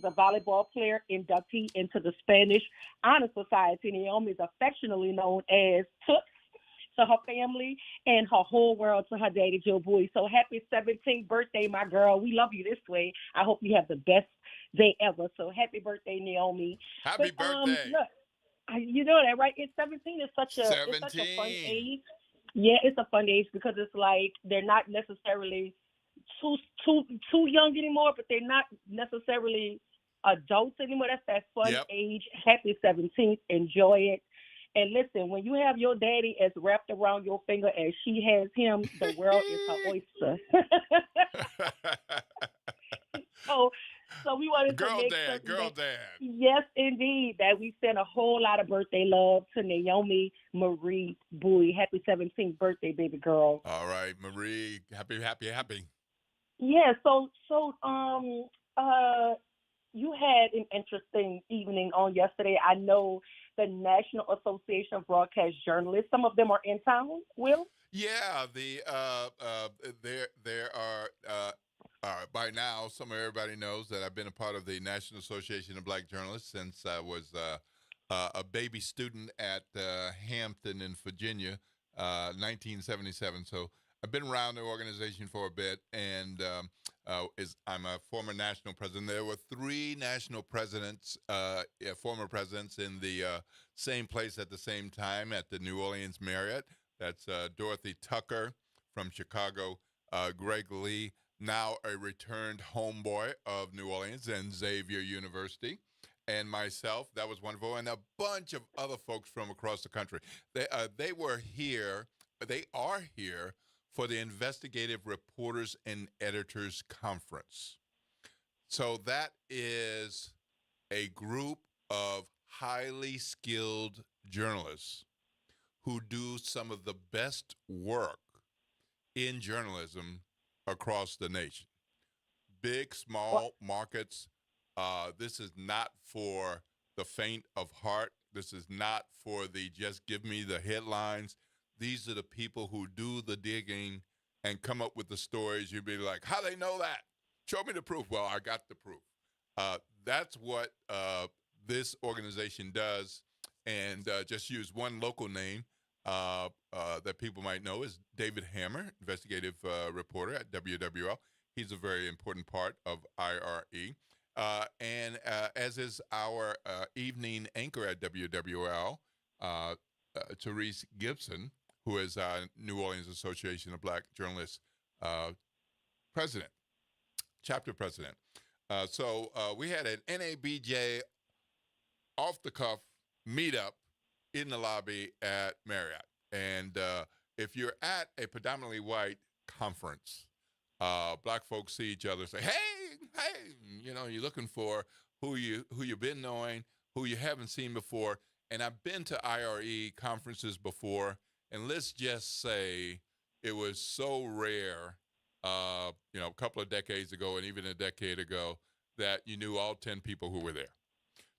a volleyball player inductee into the Spanish Honor Society. Naomi is affectionately known as Toots to her family and her whole world to her daddy, Joe Bowie. So happy 17th birthday, my girl. We love you this way. I hope you have the best day ever. So happy birthday, Naomi. Happy But birthday. look, you know that, right? It's 17 is such a fun 17. age. Yeah, it's a fun age because it's like they're not necessarily too too too young anymore, but they're not necessarily adults anymore. That's that fun Yep. age. Happy 17th. Enjoy it. And listen, when you have your daddy as wrapped around your finger as she has him, the world is her oyster. so, so we wanted to Girl make dad, certain girl that, dad. yes, indeed, that we send a whole lot of birthday love to Naomi Marie Bowie. Happy 17th birthday, baby girl. All right, Marie. Happy, happy, happy. Yeah, uh, you had an interesting evening on yesterday. I know the National Association of Broadcast Journalists. Some of them are in town. Will? Yeah, there are by now some of everybody knows that I've been a part of the National Association of Black Journalists since I was a baby student at Hampton in Virginia, 1977. So I've been around the organization for a bit, and is I'm a former national president. There were three national presidents, yeah, former presidents in the same place at the same time at the New Orleans Marriott. That's Dorothy Tucker from Chicago, Greg Lee, now a returned homeboy of New Orleans and Xavier University, and myself. That was wonderful, and a bunch of other folks from across the country. They were here. They are here for the Investigative Reporters and Editors Conference. So that is a group of highly skilled journalists who do some of the best work in journalism across the nation. Big, Well, small markets. This is not for the faint of heart. This is not for the just give me the headlines. These are the people who do the digging and come up with the stories. You'd be like, how they know that? Show me the proof. Well, I got the proof. That's what this organization does. And just use one local name that people might know is David Hammer, investigative reporter at WWL. He's a very important part of IRE. And as is our evening anchor at WWL, Therese Gibson, who is New Orleans Association of Black Journalists uh, president, chapter president. So we had an NABJ off the cuff meetup in the lobby at Marriott. And if you're at a predominantly white conference, black folks see each other, say, "Hey, hey," you're looking for who you've been knowing, who you haven't seen before. And I've been to IRE conferences before, and let's just say it was so rare, a couple of decades ago and even a decade ago, that you knew all 10 people who were there.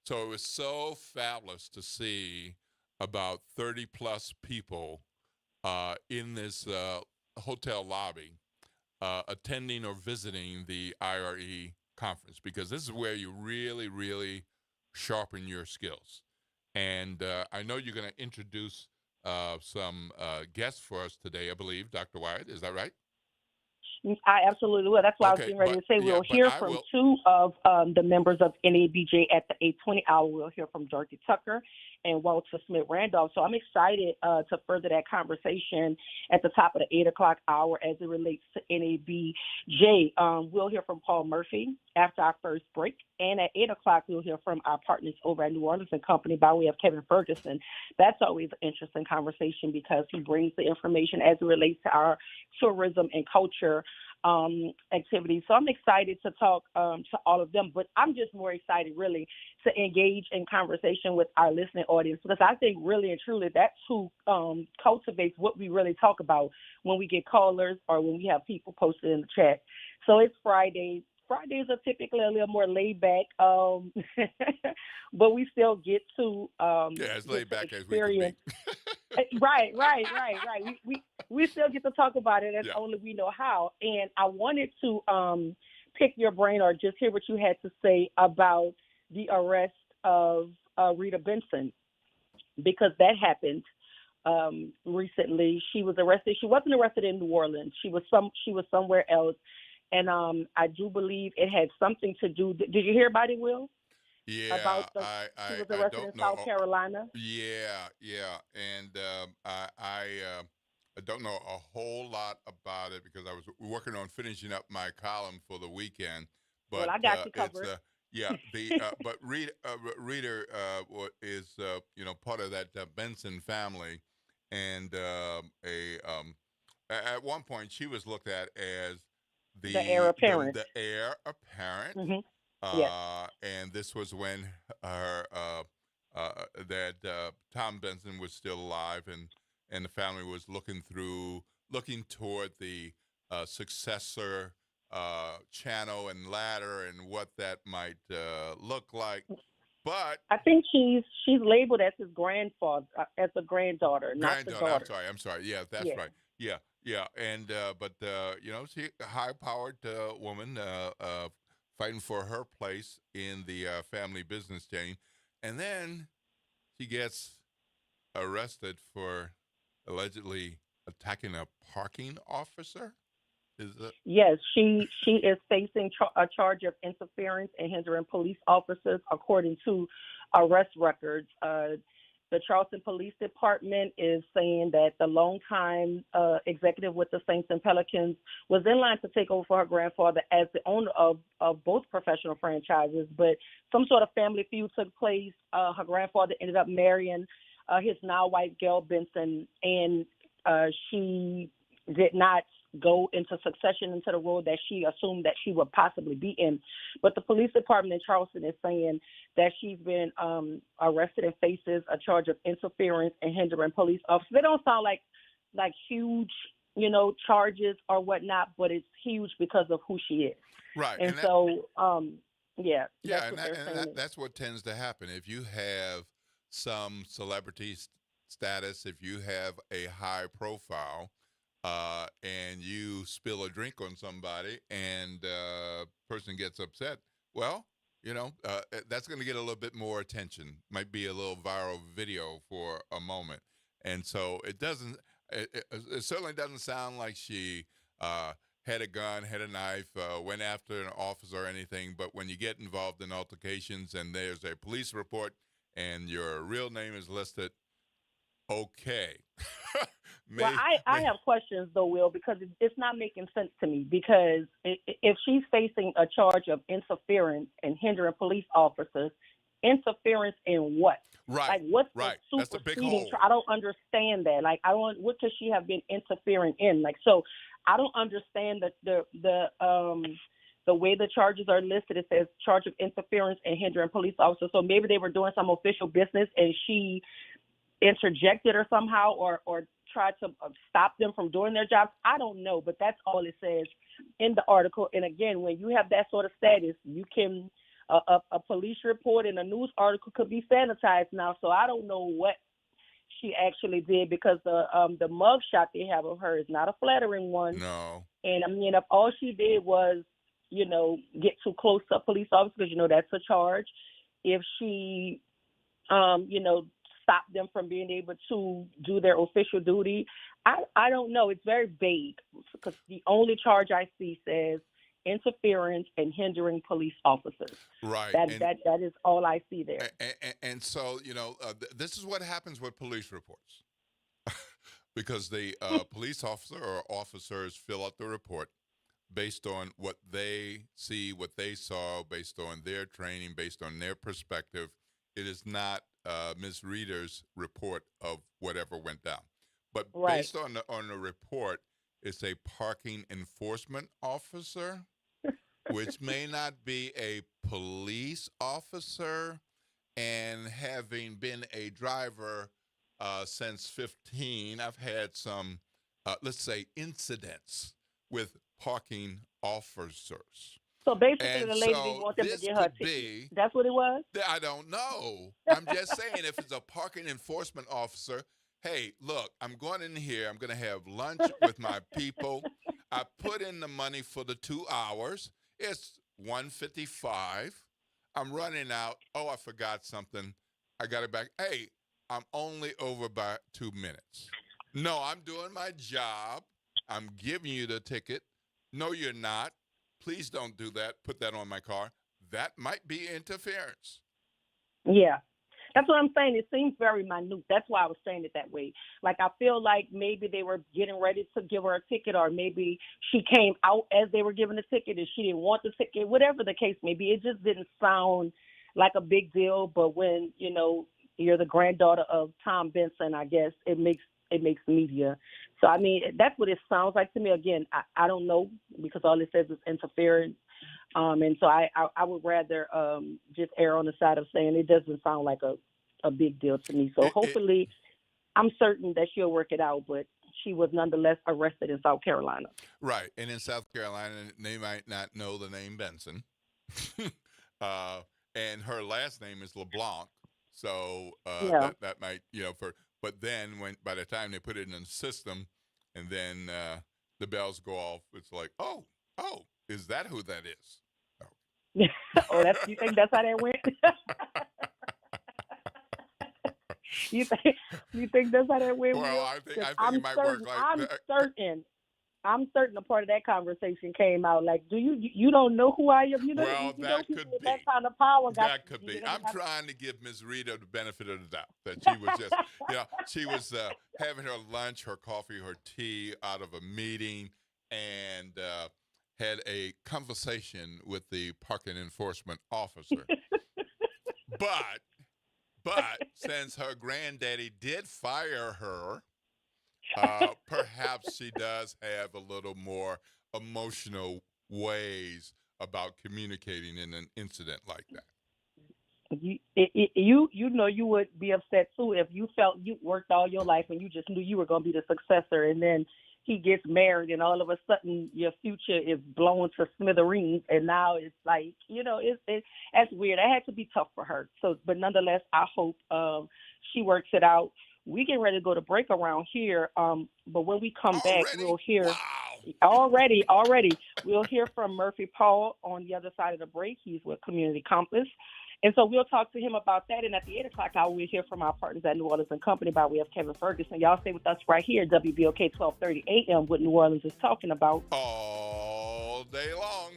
So it was so fabulous to see about 30 plus people in this hotel lobby attending or visiting the IRE conference, because this is where you really, really sharpen your skills. And I know you're going to introduce some guests for us today, I believe, Dr. Wyatt. Is that right? I absolutely will. That's why I was Okay, getting ready but to say yeah, we'll but hear I from will. two of the members of NABJ at the 8:20 hour. We'll hear from Dorothy Tucker and Walter Smith Randolph. So I'm excited to further that conversation at the top of the 8 o'clock hour as it relates to NABJ. We'll hear from Paul Murphy after our first break. And at 8 o'clock, we'll hear from our partners over at New Orleans and Company by way of Kevin Ferguson. That's always an interesting conversation because he brings the information as it relates to our tourism and culture activities. So I'm excited to talk to all of them, but I'm just more excited really to engage in conversation with our listening audience, because I think really and truly that's who cultivates what we really talk about when we get callers or when we have people posted in the chat. So it's Friday. Fridays are typically a little more laid back, but we still Yeah, as get laid to back as we can be. experience. Right. We still get to talk about it as Yeah. only we know how. And I wanted to pick your brain or just hear what you had to say about the arrest of Rita Benson, because that happened recently. She was arrested. She wasn't arrested in New Orleans. She was somewhere else, and I do believe it had something to do. Did you hear about it, Will? Yeah, About the She was I arrested in don't know. South Carolina. Yeah, yeah, and I don't know a whole lot about it because I was working on finishing up my column for the weekend. Well, But I got you it's covered. yeah, the but Reader is part of that Benson family, and at one point she was looked at as The heir apparent. the heir apparent, Hmm. Yes. and this was when her that Tom Benson was still alive, and the family was looking toward the successor channel and ladder and what that might look like. But I think she's labeled as his grandfather, as a granddaughter, not the granddaughter, daughter. I'm sorry. Yeah, that's Yeah. right. Yeah, yeah, and but she a high-powered woman fighting for her place in the family business chain, and then she gets arrested for allegedly attacking a parking officer. Is that Yes, she is facing a charge of interference and hindering police officers, according to arrest records. The Charleston Police Department is saying that the longtime executive with the Saints and Pelicans was in line to take over for her grandfather as the owner of both professional franchises, but some sort of family feud took place. Her grandfather ended up marrying his now wife, Gail Benson, and she did not go into succession into the role that she assumed that she would possibly be in. But the police department in Charleston is saying that she's been arrested and faces a charge of interference and hindering police officers. They don't sound like huge, charges or whatnot, but it's huge because of who she is. right? And so, yeah, that's Yeah, what they're saying. that's what tends to happen if you have some celebrity status, if you have a high profile, and you spill a drink on somebody, and person gets upset. Well, that's going to get a little bit more attention. Might be a little viral video for a moment, and so it doesn't. It certainly doesn't sound like she had a gun, had a knife, went after an officer or anything. But when you get involved in altercations and there's a police report and your real name is listed, okay. Well, may, I may, have questions though, Will, because it's not making sense to me. Because if she's facing a charge of interference and hindering police officers, interference in what? right, Like, what's the right. That's a big superseding? hole. I don't understand that. Like, I don't. What could she have been interfering in? Like, so I don't understand the way the charges are listed. It says charge of interference and hindering police officers. So maybe they were doing some official business and she interjected or somehow or tried to stop them from doing their jobs. I don't know, but that's all it says in the article. And again, when you have that sort of status, you can a police report and a news article could be sanitized now. So I don't know what she actually did, because the mug shot they have of her is not a flattering one. No. And I mean, if all she did was, get too close to a police officer, because that's a charge. If she, stop them from being able to do their official duty, I don't know. It's very vague, because the only charge I see says interference and hindering police officers. Right. That is all I see there. And so, this is what happens with police reports. Because the police officer or officers fill out the report based on what they see, what they saw, based on their training, based on their perspective. It is not Ms. Reader's report of whatever went down. But Right. based on the report, it's a parking enforcement officer, which may not be a police officer. And having been a driver since 15, I've had some, let's say, incidents with parking officers. So basically, And the lady didn't so want them to this get her could ticket. be, That's what it was. I don't know. I'm just saying, if it's a parking enforcement officer, hey, look, I'm going in here. I'm going to have lunch with my people. I put in the money for the 2 hours. It's 1:55. I'm running out. Oh, I forgot something. I got it back. Hey, I'm only over by 2 minutes. No, I'm doing my job. I'm giving you the ticket. No, you're not. Please don't do that. Put that on my car. That might be interference. Yeah. That's what I'm saying. It seems very minute. That's why I was saying it that way. Like, I feel like maybe they were getting ready to give her a ticket, or maybe she came out as they were giving the ticket and she didn't want the ticket, whatever the case may be. It just didn't sound like a big deal. But when, you're the granddaughter of Tom Benson, I guess it makes media. So, I mean, that's what it sounds like to me. Again, I don't know, because all it says is interference. And so I would rather just err on the side of saying it doesn't sound like a big deal to me. So hopefully, I'm certain that she'll work it out, but she was nonetheless arrested in South Carolina. Right. And in South Carolina, they might not know the name Benson. And her last name is LeBlanc. So that might, but then by the time they put it in the system and then the bells go off, it's like, oh, is that who that is? Oh, you think that's how that went? You think that's how that went? Well, I think it might work like I'm certain a part of that conversation came out like, you don't know who I am? Well, that could be. That kind of power. That could be. I'm trying to give Ms. Rita the benefit of the doubt that she was just, she was having her lunch, her coffee, her tea out of a meeting, and had a conversation with the parking enforcement officer. But since her granddaddy did fire her, perhaps she does have a little more emotional ways about communicating in an incident like that. You would be upset too if you felt you worked all your life and you just knew you were going to be the successor, and then he gets married and all of a sudden your future is blown to smithereens, and now it's like, that's weird. That had to be tough for her. So, but nonetheless, I hope she works it out. We get ready to go to break around here, but when we come back, we'll hear already. We'll hear from Murphy Paul on the other side of the break. He's with Community Compass. And so we'll talk to him about that. And at the 8 o'clock hour, we'll hear from our partners at New Orleans & Company by way of Kevin Ferguson. Y'all stay with us right here, WBOK 1230 AM, what New Orleans is talking about. All day long.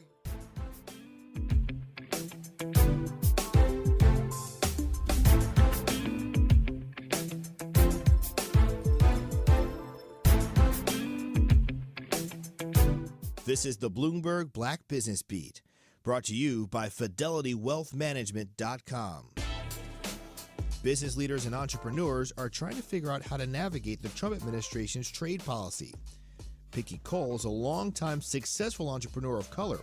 This is the Bloomberg Black Business Beat, brought to you by FidelityWealthManagement.com. Business leaders and entrepreneurs are trying to figure out how to navigate the Trump administration's trade policy. Picky Cole is a longtime successful entrepreneur of color.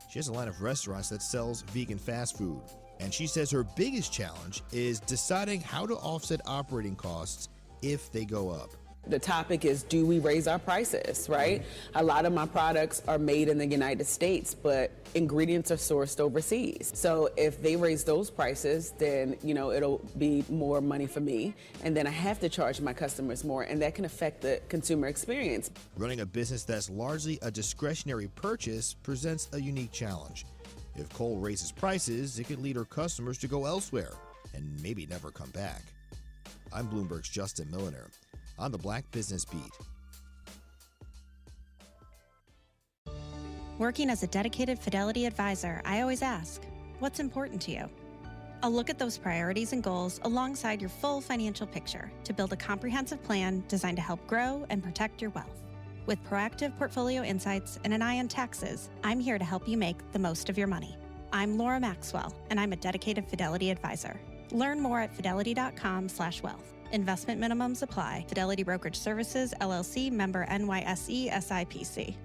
She has a line of restaurants that sells vegan fast food. And she says her biggest challenge is deciding how to offset operating costs if they go up. The topic is, do we raise our prices, right? A lot of my products are made in the United States, but ingredients are sourced overseas. So if they raise those prices, then, it'll be more money for me. And then I have to charge my customers more, and that can affect the consumer experience. Running a business that's largely a discretionary purchase presents a unique challenge. If Cole raises prices, it could lead her customers to go elsewhere and maybe never come back. I'm Bloomberg's Justin Milliner on the Black Business Beat. Working as a dedicated Fidelity advisor, I always ask, what's important to you? I'll look at those priorities and goals alongside your full financial picture to build a comprehensive plan designed to help grow and protect your wealth. With proactive portfolio insights and an eye on taxes, I'm here to help you make the most of your money. I'm Laura Maxwell, and I'm a dedicated Fidelity advisor. Learn more at fidelity.com/wealth. Investment minimums apply. Fidelity Brokerage Services, LLC, member NYSE, SIPC.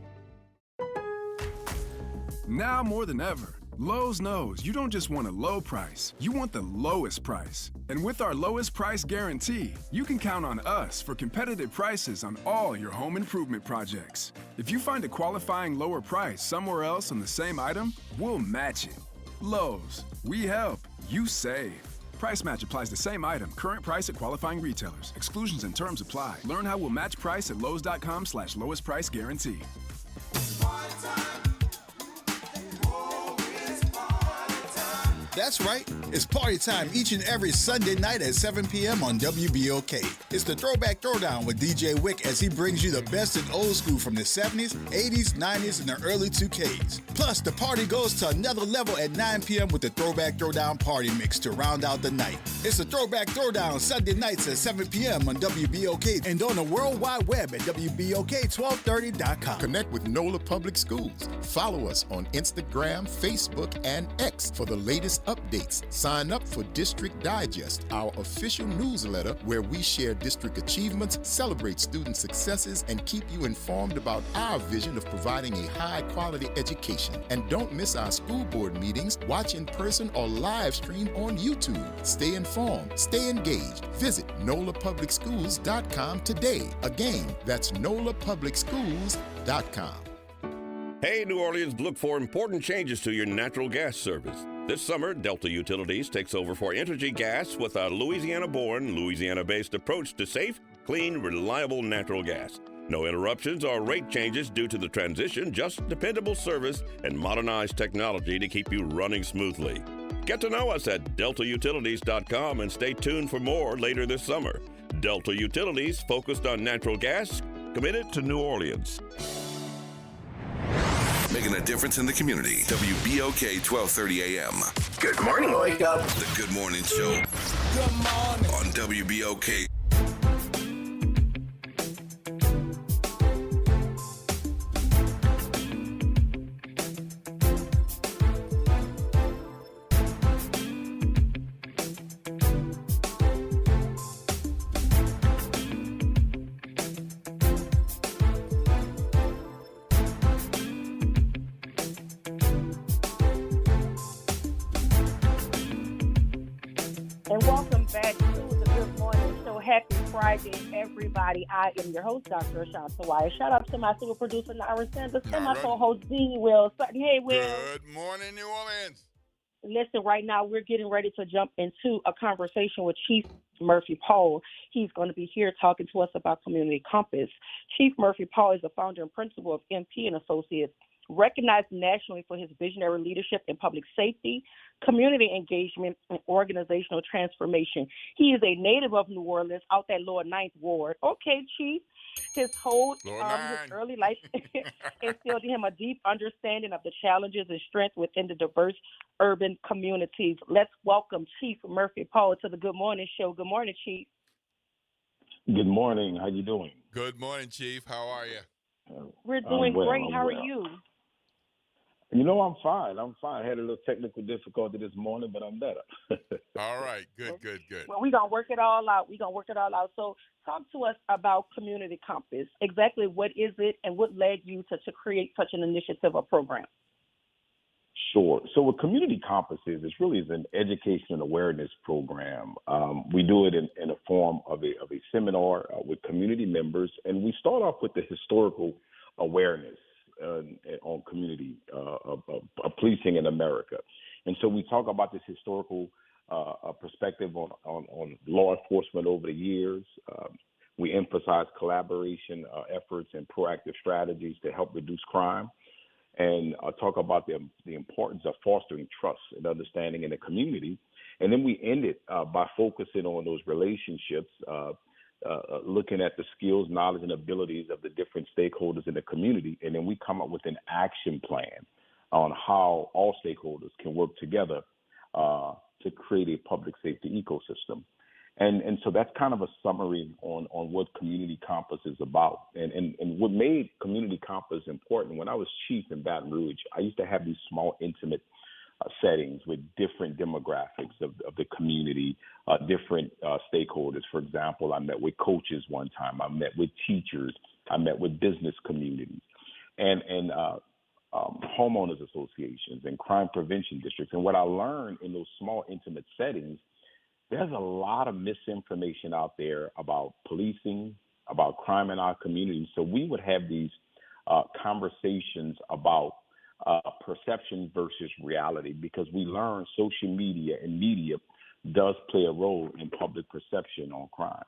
Now more than ever, Lowe's knows you don't just want a low price, you want the lowest price. And with our lowest price guarantee, you can count on us for competitive prices on all your home improvement projects. If you find a qualifying lower price somewhere else on the same item, we'll match it. Lowe's, we help, you save. Price match applies the same item. Current price at qualifying retailers. Exclusions and terms apply. Learn how we'll match price at Lowe's.com/lowest price guarantee. That's right. It's party time each and every Sunday night at 7 p.m. on WBOK. It's the Throwback Throwdown with DJ Wick as he brings you the best in old school from the 70s, 80s, 90s, and the early 2Ks. Plus, the party goes to another level at 9 p.m. with the Throwback Throwdown Party Mix to round out the night. It's the Throwback Throwdown Sunday nights at 7 p.m. on WBOK and on the World Wide Web at WBOK1230.com. Connect with NOLA Public Schools. Follow us on Instagram, Facebook, and X for the latest updates. Sign up for District Digest, our official newsletter where we share district achievements, celebrate student successes, and keep you informed about our vision of providing a high-quality education. And don't miss our school board meetings. Watch in person or live stream on YouTube. Stay informed, stay engaged. Visit nolapublicschools.com today. Again, that's nolapublicschools.com. Hey, New Orleans, look for important changes to your natural gas service. This summer, Delta Utilities takes over for Entergy Gas with a Louisiana-born, Louisiana-based approach to safe, clean, reliable natural gas. No interruptions or rate changes due to the transition, just dependable service and modernized technology to keep you running smoothly. Get to know us at deltautilities.com and stay tuned for more later this summer. Delta Utilities, focused on natural gas, committed to New Orleans. Making a difference in the community. WBOK 1230 AM. Good morning, wake up. The Good Morning Show. Good morning. On WBOK. And welcome back to the Good Morning Show. Happy Friday, everybody. I am your host, Dr. Ashanta Wyatt. Shout out to my super producer, Nara Sanders, and my co-host, D. Will Sutton. Hey, Will. Good morning, New Orleans. Listen, right now we're getting ready to jump into a conversation with Chief Murphy Paul. He's going to be here talking to us about Community Compass. Chief Murphy Paul is the founder and principal of MP and Associates, recognized nationally for his visionary leadership in public safety, community engagement, and organizational transformation. He is a native of New Orleans, out that Lower Ninth Ward. Okay, Chief. His whole his early life instilled in him a deep understanding of the challenges and strength within the diverse urban communities. Let's welcome Chief Murphy Paul to the Good Morning Show. Good morning, Chief. Good morning. How you doing? Good morning, Chief. How are you? We're doing great. How are you? You know, I'm fine. I had a little technical difficulty this morning, but I'm better. All right. Good. Well, we're going to work it all out. So talk to us about Community Compass. Exactly what is it and what led you to create such an initiative or program? Sure. So what Community Compass is really an education and awareness program. We do it in a form of a seminar with community members, and we start off with the historical awareness on community policing in America. And so we talk about this historical perspective on law enforcement over the years. We emphasize collaboration efforts and proactive strategies to help reduce crime, and talk about the importance of fostering trust and understanding in the community. And then we end it by focusing on those relationships, looking at the skills, knowledge, and abilities of the different stakeholders in the community. And then we come up with an action plan on how all stakeholders can work together to create a public safety ecosystem. And so that's kind of a summary on what Community Compass is about. And what made Community Compass important, when I was chief in Baton Rouge, I used to have these small, intimate settings with different demographics of the community, different stakeholders. For example, I met with coaches one time. I met with teachers. I met with business communities and homeowners associations and crime prevention districts. And what I learned in those small, intimate settings, there's a lot of misinformation out there about policing, about crime in our communities. So we would have these conversations about perception versus reality, because we learn social media and media does play a role in public perception on crime.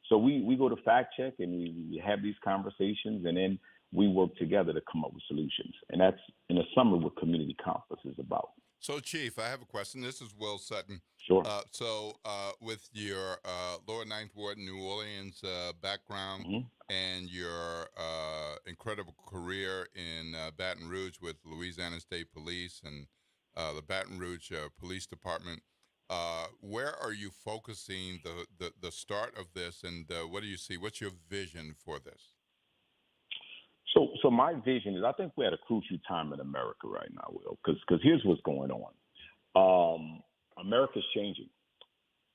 So we go to fact check and we have these conversations, and then we work together to come up with solutions. And that's, in a summary, what Community Compass is about. So, Chief, I have a question. This is Will Sutton. Sure. With your Lower Ninth Ward, New Orleans background and your incredible career in Baton Rouge with Louisiana State Police and the Baton Rouge Police Department, where are you focusing the start of this, and what do you see? What's your vision for this? So my vision is, I think we're at a crucial time in America right now, Will, because here's what's going on. America's changing.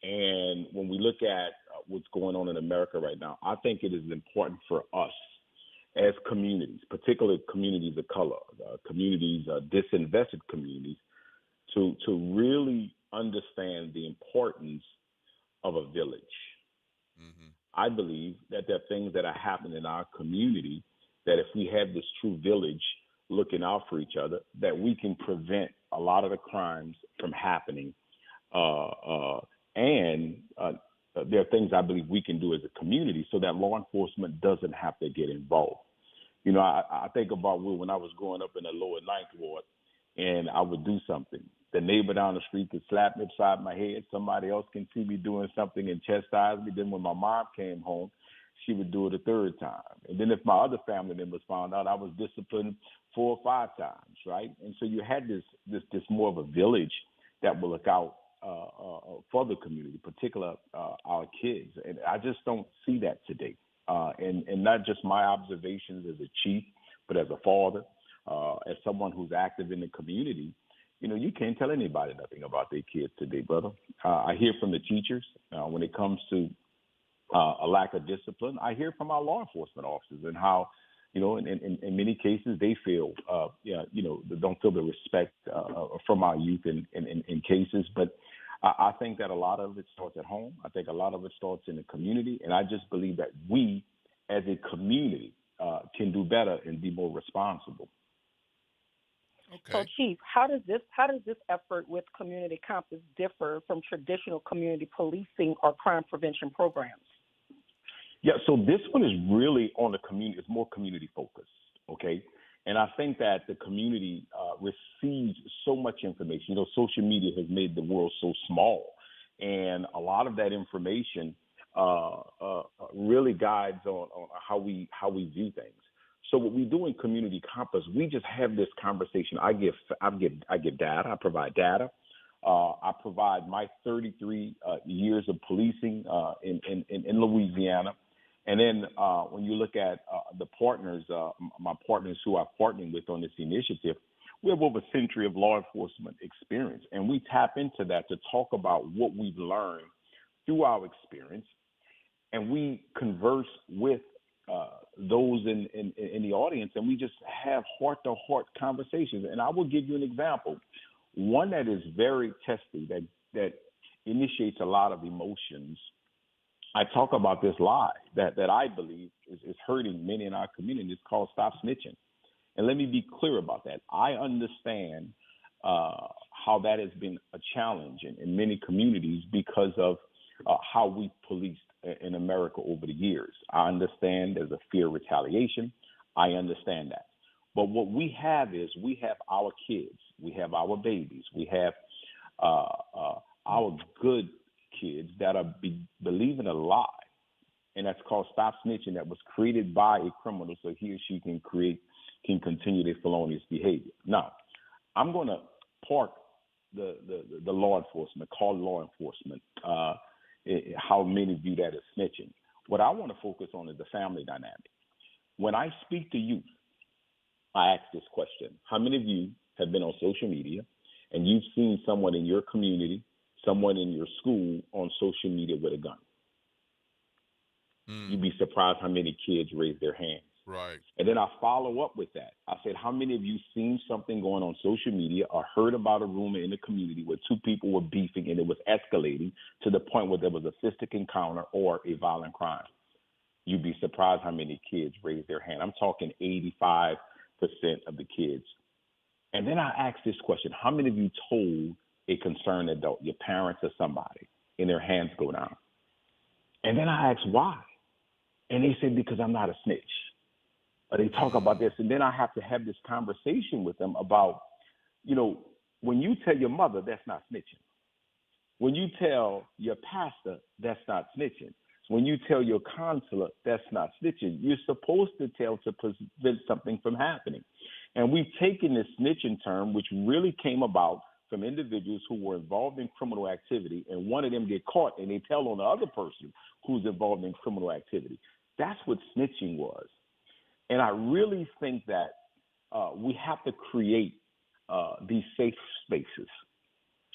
And when we look at what's going on in America right now, I think it is important for us as communities, particularly communities of color, communities, disinvested communities, to really understand the importance of a village. Mm-hmm. I believe that there are things that are happening in our community that if we have this true village looking out for each other, that we can prevent a lot of the crimes from happening. There are things I believe we can do as a community so that law enforcement doesn't have to get involved. You know, I think about when I was growing up in the Lower Ninth Ward and I would do something. The neighbor down the street could slap me upside my head. Somebody else can see me doing something and chastise me. Then when my mom came home, she would do it a third time. And then if my other family members found out, I was disciplined 4 or 5 times, right? And so you had this more of a village that will look out for the community, particularly our kids. And I just don't see that today. And not just my observations as a chief, but as a father, as someone who's active in the community. You know, you can't tell anybody nothing about their kids today, brother. I hear from the teachers when it comes to a lack of discipline. I hear from our law enforcement officers and how, you know, in many cases they feel, they don't feel the respect from our youth in cases. But I think that a lot of it starts at home. I think a lot of it starts in the community. And I just believe that we as a community can do better and be more responsible. Okay. So, Chief, how does this effort with Community Compass differ from traditional community policing or crime prevention programs? Yeah, so this one is really on the community. It's more community focused, okay? And I think that the community receives so much information. You know, social media has made the world so small, and a lot of that information really guides on how we view things. So what we do in Community Compass, we just have this conversation. I give data. I provide data. I provide my 33 years of policing in Louisiana. And then when you look at the partners, my partners who I'm partnering with on this initiative, we have over a century of law enforcement experience. And we tap into that to talk about what we've learned through our experience. And we converse with those in the audience, and we just have heart-to-heart conversations. And I will give you an example. One that is very testy, that initiates a lot of emotions. I talk about this lie that I believe is hurting many in our community. It's called Stop Snitching. And let me be clear about that. I understand how that has been a challenge in many communities because of how we policed in America over the years. I understand there's a fear of retaliation. I understand that. But what we have is we have our kids. We have our babies. We have our good kids that are believing a lie. And that's called Stop Snitching, that was created by a criminal so he or she can continue their felonious behavior. Now, I'm going to park the law enforcement, call law enforcement, how many view that as snitching. What I want to focus on is the family dynamic. When I speak to youth, I ask this question: how many of you have been on social media and you've seen someone in your community, someone in your school on social media with a gun? You'd be surprised how many kids raise their hands. Right. And then I follow up with that. I said, how many of you seen something going on social media or heard about a rumor in the community where 2 people were beefing and it was escalating to the point where there was a fistic encounter or a violent crime? You'd be surprised how many kids raise their hand. I'm talking 85% of the kids. And then I asked this question: how many of you told a concerned adult, your parents or somebody, and their hands go down? And then I asked why. And they said, because I'm not a snitch. Or they talk about this. And then I have to have this conversation with them about, you know, When you tell your mother, that's not snitching. When you tell your pastor, that's not snitching. When you tell your counselor, that's not snitching. You're supposed to tell to prevent something from happening. And we've taken this snitching term, which really came about from individuals who were involved in criminal activity, and one of them get caught and they tell on the other person who's involved in criminal activity. That's what snitching was. And I really think that we have to create these safe spaces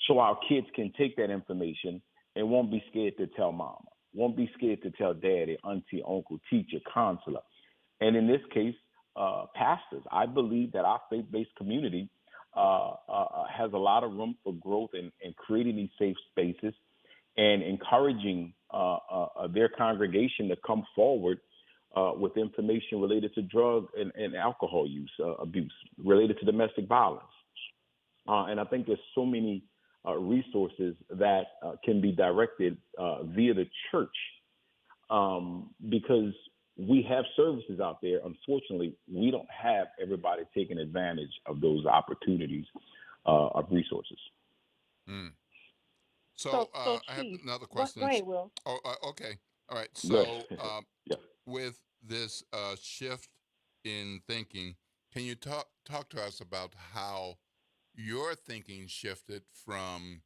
so our kids can take that information and won't be scared to tell mama, won't be scared to tell daddy, auntie, uncle, teacher, counselor. And in this case, pastors. I believe that our faith-based community has a lot of room for growth in creating these safe spaces and encouraging their congregation to come forward with information related to drug and alcohol use, abuse, related to domestic violence. And I think there's so many resources that can be directed via the church because we have services out there. Unfortunately, we don't have everybody taking advantage of those opportunities of resources. Mm. So I have another question. Go ahead, Will. Oh, okay. All right. So with this shift in thinking, can you talk to us about how your thinking shifted from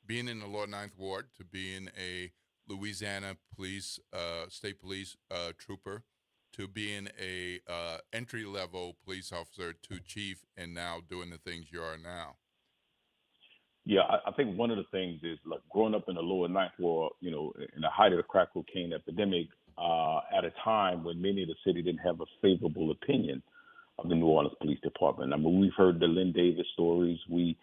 being in the Lower Ninth Ward to being a Louisiana police, state police trooper, to being a entry-level police officer to chief, and now doing the things you are now? Yeah, I think one of the things is, like, growing up in the Lower Ninth Ward, you know, in the height of the crack cocaine epidemic, at a time when many of the city didn't have a favorable opinion of the New Orleans Police Department. I mean, we've heard the Lynn Davis stories. We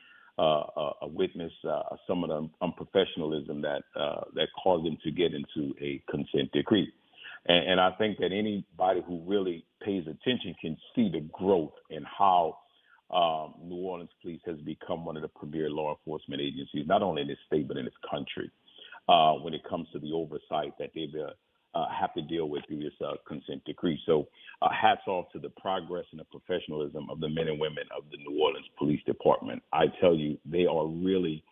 witnessed some of the unprofessionalism that caused them to get into a consent decree. And I think that anybody who really pays attention can see the growth in how New Orleans Police has become one of the premier law enforcement agencies, not only in this state, but in this country, when it comes to the oversight that they've have to deal with through this consent decree. So hats off to the progress and the professionalism of the men and women of the New Orleans Police Department. I tell you, they are really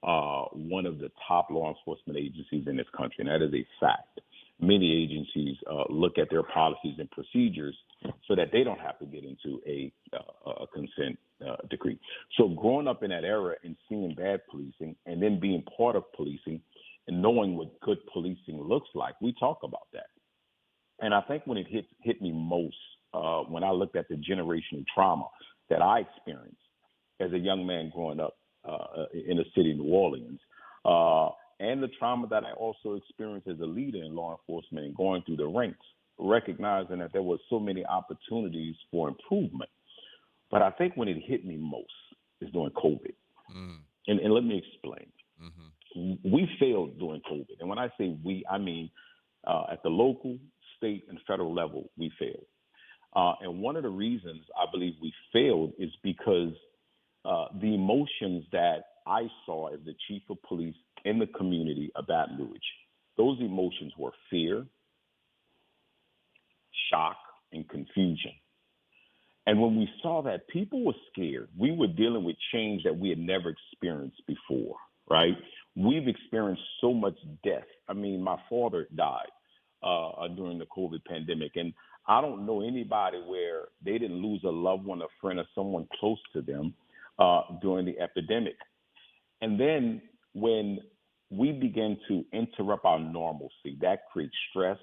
one of the top law enforcement agencies in this country, and that is a fact. Many agencies look at their policies and procedures so that they don't have to get into a consent decree. So growing up in that era and seeing bad policing and then being part of policing and knowing what good policing looks like, we talk about that. And I think when it hit me most, when I looked at the generational trauma that I experienced as a young man growing up in the city of New Orleans, and the trauma that I also experienced as a leader in law enforcement and going through the ranks, recognizing that there were so many opportunities for improvement. But I think when it hit me most is during COVID. Mm. And let me explain. Mm-hmm. We failed during COVID. And when I say we, I mean at the local, state, and federal level, we failed. And one of the reasons I believe we failed is because the emotions that I saw as the chief of police in the community of Baton Rouge, those emotions were fear, shock, and confusion. And when we saw that, people were scared. We were dealing with change that we had never experienced before, right? We've experienced so much death. I mean, my father died during the COVID pandemic, and I don't know anybody where they didn't lose a loved one, a friend, or someone close to them during the epidemic. And then when we begin to interrupt our normalcy, that creates stress,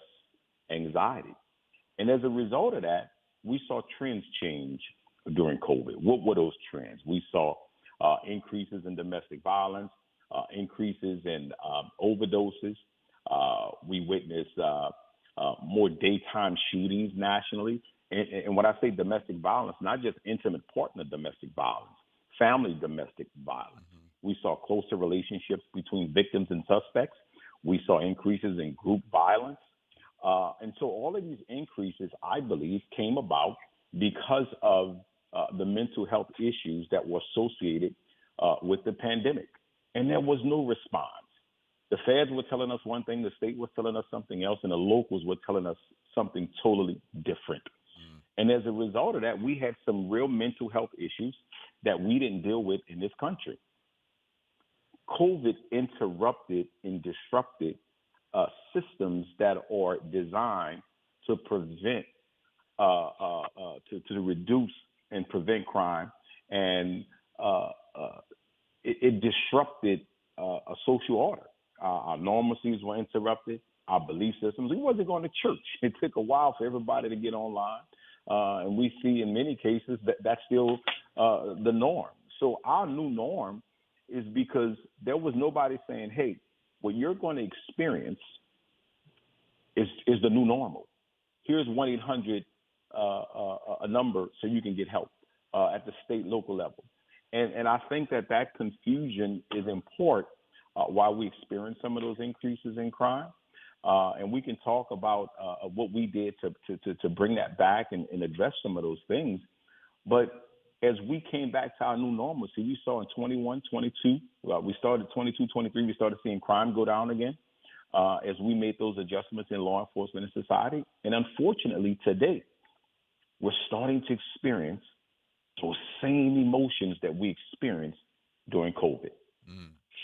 anxiety. And as a result of that, we saw trends change during COVID. What were those trends? We saw increases in domestic violence, increases in overdoses. We witnessed more daytime shootings nationally. And when I say domestic violence, not just intimate partner domestic violence, family domestic violence. Mm-hmm. We saw closer relationships between victims and suspects. We saw increases in group violence. And so all of these increases, I believe, came about because of the mental health issues that were associated with the pandemic. And there was no response. The feds were telling us one thing, the state was telling us something else, and the locals were telling us something totally different. Mm. And as a result of that, we had some real mental health issues. that we didn't deal with in this country. COVID interrupted and disrupted systems that are designed to prevent, to reduce and prevent crime, and it disrupted a social order. Our normalcies were interrupted, our belief systems. We wasn't going to church. It took a while for everybody to get online, and we see in many cases that that's still the norm. So our new norm is because there was nobody saying, hey, what you're going to experience is the new normal. Here's 1-800, a number so you can get help at the state, local level. And I think that confusion is in part why we experience some of those increases in crime. And we can talk about what we did to bring that back and address some of those things. But as we came back to our new normalcy, we saw in 21, 22, we started 22, 23, we started seeing crime go down again as we made those adjustments in law enforcement and society. And unfortunately, today, we're starting to experience those same emotions that we experienced during COVID.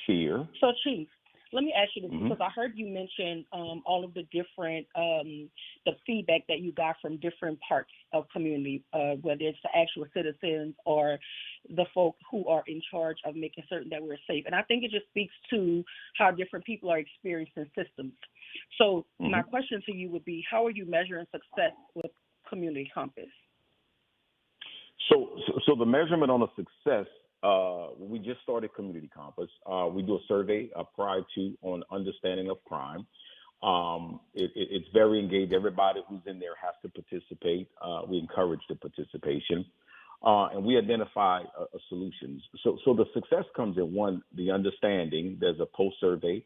Fear. So, Chief, let me ask you this, because I heard you mention all of the different, the feedback that you got from different parts of community, whether it's the actual citizens or the folk who are in charge of making certain that we're safe. And I think it just speaks to how different people are experiencing systems. So my question to you would be, how are you measuring success with Community Compass? So the measurement on the success, we just started Community Compass. We do a survey prior to on understanding of crime. It's very engaged. Everybody who's in there has to participate. We encourage the participation. And we identify solutions. So the success comes in, one, the understanding. There's a post-survey.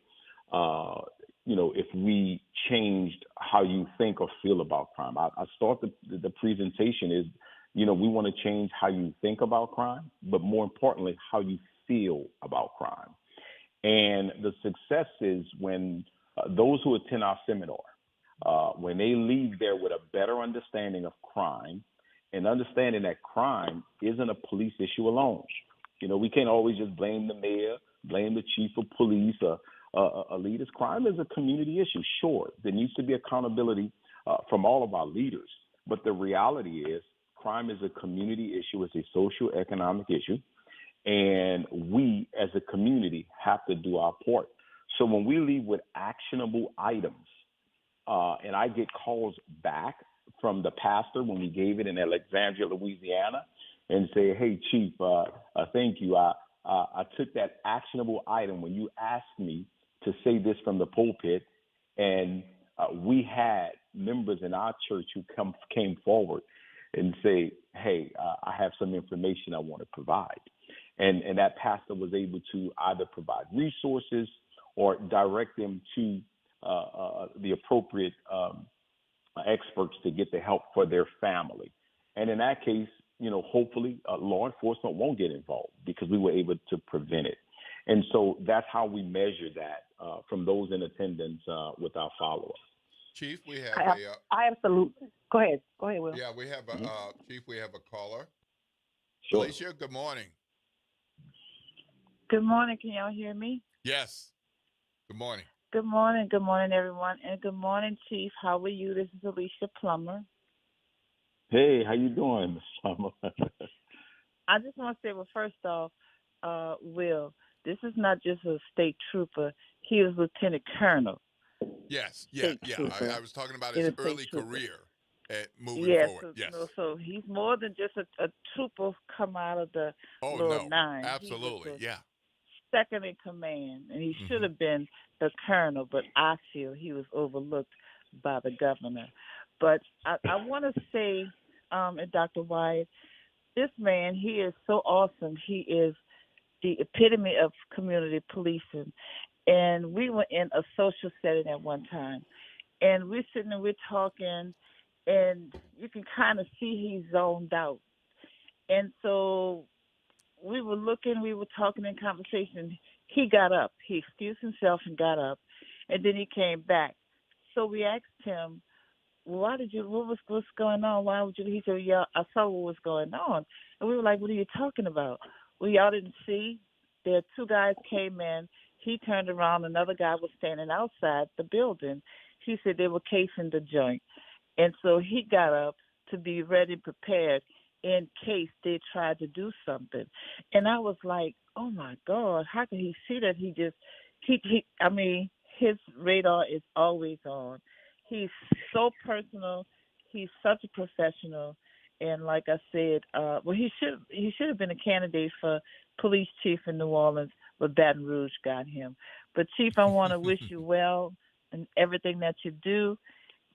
If we changed how you think or feel about crime. I start the presentation is, we want to change how you think about crime, but more importantly, how you feel about crime. And the success is when those who attend our seminar, when they leave there with a better understanding of crime and understanding that crime isn't a police issue alone. We can't always just blame the mayor, blame the chief of police, leaders. Crime is a community issue. Sure, there needs to be accountability from all of our leaders, but the reality is crime is a community issue. It's a social economic issue, and we as a community have to do our part. So when we leave with actionable items, and I get calls back from the pastor when we gave it in Alexandria, Louisiana, and say, hey, Chief, thank you. I took that actionable item when you asked me to say this from the pulpit, and we had members in our church who came forward and say, hey, I have some information I want to provide. And that pastor was able to either provide resources or direct them to the appropriate experts to get the help for their family. And in that case, hopefully law enforcement won't get involved because we were able to prevent it. And so that's how we measure that from those in attendance with our followers. Chief, we have I absolutely. Go ahead, Will. Yeah, we have Chief, we have a caller. Sure. Alicia, good morning. Good morning. Can y'all hear me? Yes. Good morning. Good morning. Good morning, everyone. And good morning, Chief. How are you? This is Alicia Plummer. Hey, how you doing, Ms. Plummer? I just want to say, well, first off, Will, this is not just a state trooper. He is Lieutenant Colonel. Yes, yeah. I was talking about his early career at moving forward. Yes. So he's more than just a trooper come out of the Lower Nine. Absolutely, yeah. Second in command, and he should have been the colonel, but I feel he was overlooked by the governor. But I want to say, and Dr. Wyatt, this man, he is so awesome. He is the epitome of community policing. And we were in a social setting at one time, and we're sitting and we're talking, and you can kind of see he's zoned out. And so we were talking in conversation. He got up. He excused himself and got up, and then he came back. So we asked him, why did you, what's going on? Why would you? He said, yeah, I saw what was going on. And we were like, what are you talking about? Well, y'all didn't see? There, two guys came in. He turned around. Another guy was standing outside the building. He said they were casing the joint. And so he got up to be ready, prepared in case they tried to do something. And I was like, oh, my God, how can he see that? I mean, his radar is always on. He's so personal. He's such a professional. And like I said, he should have been a candidate for police chief in New Orleans, but Baton Rouge got him. But, Chief, I want to wish you well in everything that you do,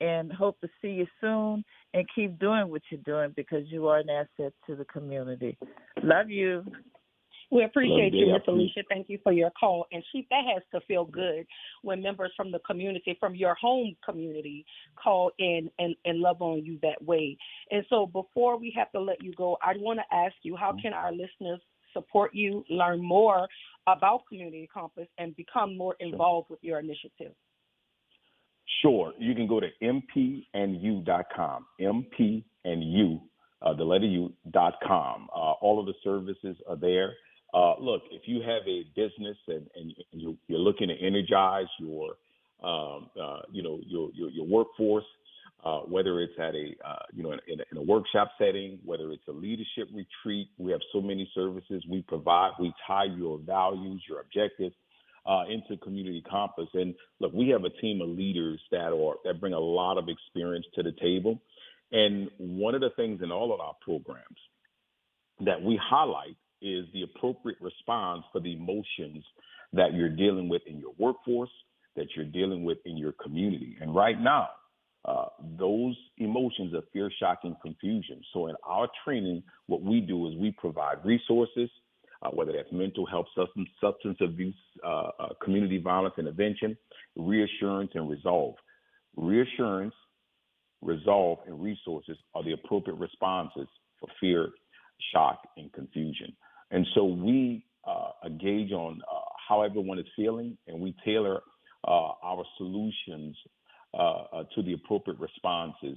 and hope to see you soon, and keep doing what you're doing because you are an asset to the community. Love you. We appreciate you, Ms. Alicia. Thank you for your call. And, Chief, that has to feel good when members from the community, from your home community, call in and love on you that way. And so before we have to let you go, I want to ask you, how can our listeners support you, learn more about Community Compass, and become more involved with your initiative? Sure. You can go to mpnu.com, mpnu, the letter U.com. All of the services are there. Look, if you have a business and you're looking to energize your workforce, whether it's at in a workshop setting, whether it's a leadership retreat, we have so many services we provide. We tie your values, your objectives into Community Compass. And look, we have a team of leaders that bring a lot of experience to the table. And one of the things in all of our programs that we highlight is the appropriate response for the emotions that you're dealing with in your workforce, that you're dealing with in your community. And right now, those emotions are fear, shock, and confusion. So in our training, what we do is we provide resources, whether that's mental health, substance abuse, community violence intervention, reassurance, and resolve. Reassurance, resolve, and resources are the appropriate responses for fear, shock, and confusion. And so we gauge on how everyone is feeling, and we tailor our solutions to the appropriate responses.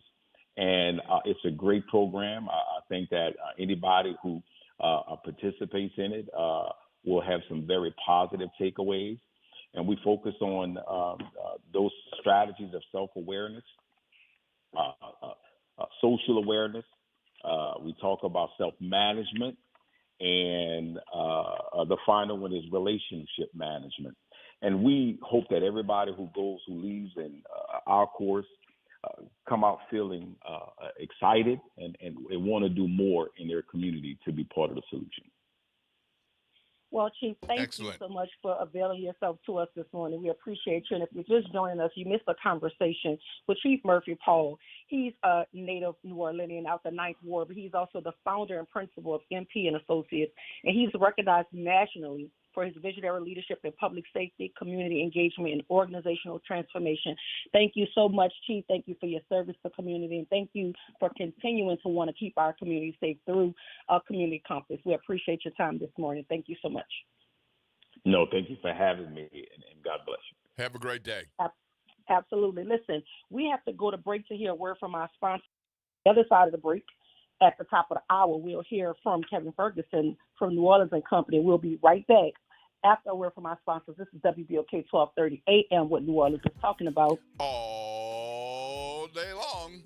And it's a great program. I think that anybody who participates in it will have some very positive takeaways. And we focus on those strategies of self-awareness, social awareness. We talk about self-management. And the final one is relationship management. And we hope that everybody who leaves in our course come out feeling excited and want to do more in their community to be part of the solution. Well, Chief, thank you so much for availing yourself to us this morning. We appreciate you. And if you're just joining us, you missed a conversation with Chief Murphy Paul. He's a native New Orleanian out the Ninth Ward, but he's also the founder and principal of MP and Associates. And he's recognized nationally for his visionary leadership in public safety, community engagement, and organizational transformation. Thank you so much, Chief. Thank you for your service to community, and thank you for continuing to want to keep our community safe through Community Compass. We appreciate your time this morning. Thank you so much. No, thank you for having me, and God bless you. Have a great day. Absolutely. Listen, we have to go to break to hear a word from our sponsor. The other side of the break, at the top of the hour, we'll hear from Kevin Ferguson from New Orleans and Company. We'll be right back after a word from our sponsors. This is WBOK 1230 AM, what New Orleans is talking about all day long.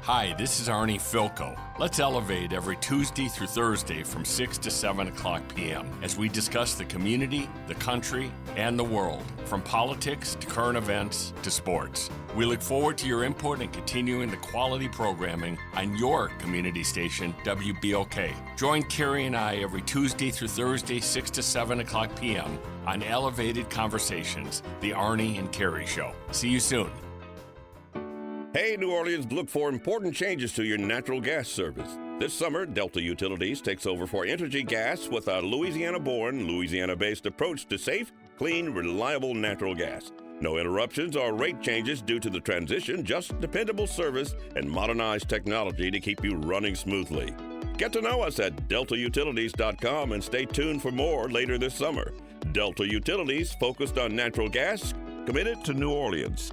Hi, this is Arnie Filko. Let's elevate every Tuesday through Thursday from 6 to 7 o'clock p.m. as we discuss the community, the country, and the world, from politics to current events to sports. We look forward to your input and continuing the quality programming on your community station, WBOK. Join Carrie and I every Tuesday through Thursday, 6 to 7 o'clock p.m. on Elevated Conversations, the Arnie and Carrie Show. See you soon. Hey, New Orleans, look for important changes to your natural gas service. This summer, Delta Utilities takes over for Entergy Gas with a Louisiana-born, Louisiana-based approach to safe, clean, reliable natural gas. No interruptions or rate changes due to the transition, just dependable service and modernized technology to keep you running smoothly. Get to know us at deltautilities.com and stay tuned for more later this summer. Delta Utilities, focused on natural gas, committed to New Orleans.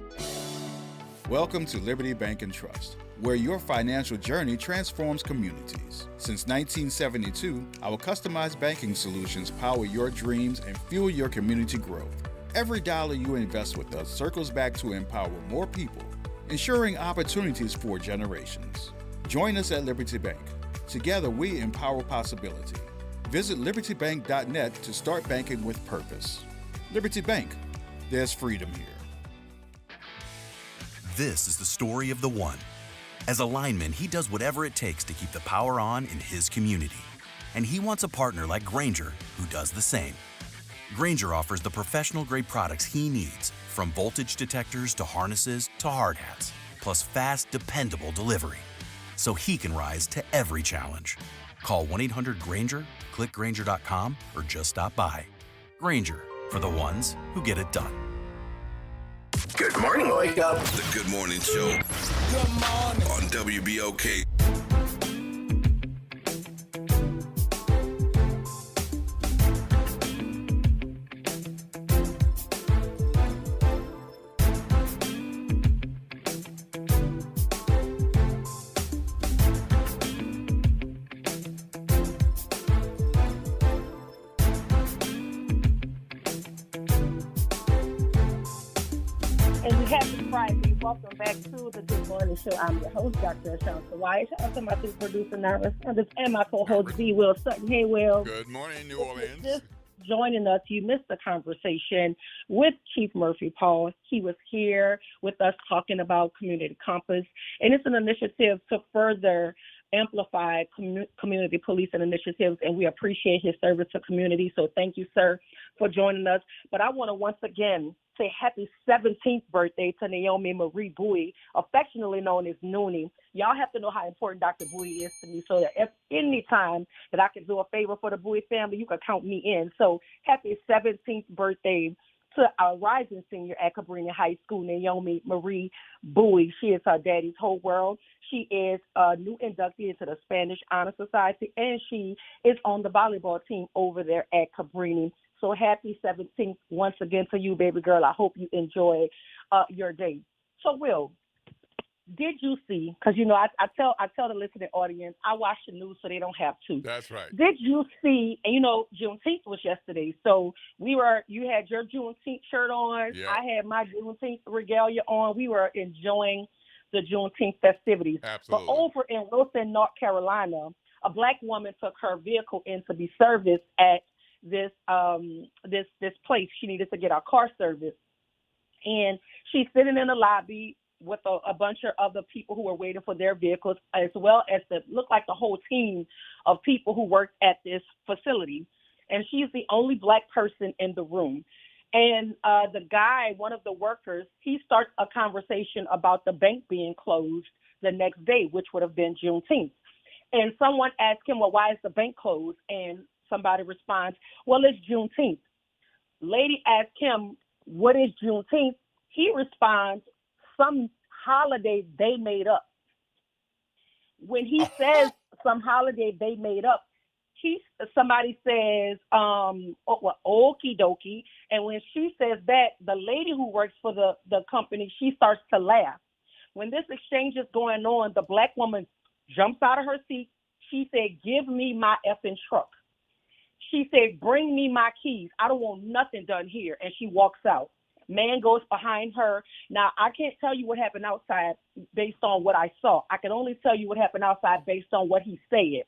Welcome to Liberty Bank and Trust, where your financial journey transforms communities. Since 1972, our customized banking solutions power your dreams and fuel your community growth. Every dollar you invest with us circles back to empower more people, ensuring opportunities for generations. Join us at Liberty Bank. Together, we empower possibility. Visit libertybank.net to start banking with purpose. Liberty Bank, there's freedom here. This is the story of the one. As a lineman, he does whatever it takes to keep the power on in his community. And he wants a partner like Grainger who does the same. Grainger offers the professional-grade products he needs, from voltage detectors to harnesses to hard hats, plus fast, dependable delivery, so he can rise to every challenge. Call 1-800-GRAINGER, click Grainger.com, or just stop by. Grainger, for the ones who get it done. Good morning, Wake Up. The Good Morning Show. Good morning. On WBOK. Happy Friday. Welcome back to the Good Morning Show. I'm your host, Dr. Ashanta White. Shout out to my super producer, Nara Sanders, and my co-host, B. Will Sutton. Hey, Will. Good morning, New Orleans. Just joining us, you missed the conversation with Chief Murphy Paul. He was here with us talking about Community Compass, and it's an initiative to further amplify community policing initiatives, and we appreciate his service to community. So thank you, sir, for joining us. But I want to once again say happy 17th birthday to Naomi Marie Bowie, affectionately known as Noonie. Y'all have to know how important Dr. Bowie is to me, so that if any time that I can do a favor for the Bowie family, you can count me in. So happy 17th birthday to our rising senior at Cabrini High School, Naomi Marie Bowie. She is her daddy's whole world. She is a new inductee into the Spanish Honor Society, and she is on the volleyball team over there at Cabrini. So happy 17th once again to you, baby girl. I hope you enjoy your day. So, Will, did you see, because, you know, I tell the listening audience, I watch the news so they don't have to. That's right. Did you see, and, you know, Juneteenth was yesterday, so you had your Juneteenth shirt on. Yeah. I had my Juneteenth regalia on. We were enjoying the Juneteenth festivities. Absolutely. But over in Wilson, North Carolina, a black woman took her vehicle in to be serviced at this place. She needed to get her car serviced. And she's sitting in the lobby with a bunch of other people who were waiting for their vehicles, as well as looked like the whole team of people who worked at this facility. And she's the only black person in the room. And the guy, one of the workers, he starts a conversation about the bank being closed the next day, which would have been Juneteenth. And someone asked him, well, why is the bank closed? And somebody responds, well, it's Juneteenth. Lady asked him, what is Juneteenth? He responds, some holiday they made up. When he says some holiday they made up, somebody says, okie dokie. And when she says that, the lady who works for the company, she starts to laugh. When this exchange is going on, the black woman jumps out of her seat. She said, give me my effing truck. She said, bring me my keys. I don't want nothing done here. And she walks out. Man goes behind her. Now, I can't tell you what happened outside based on what I saw. I can only tell you what happened outside based on what he said.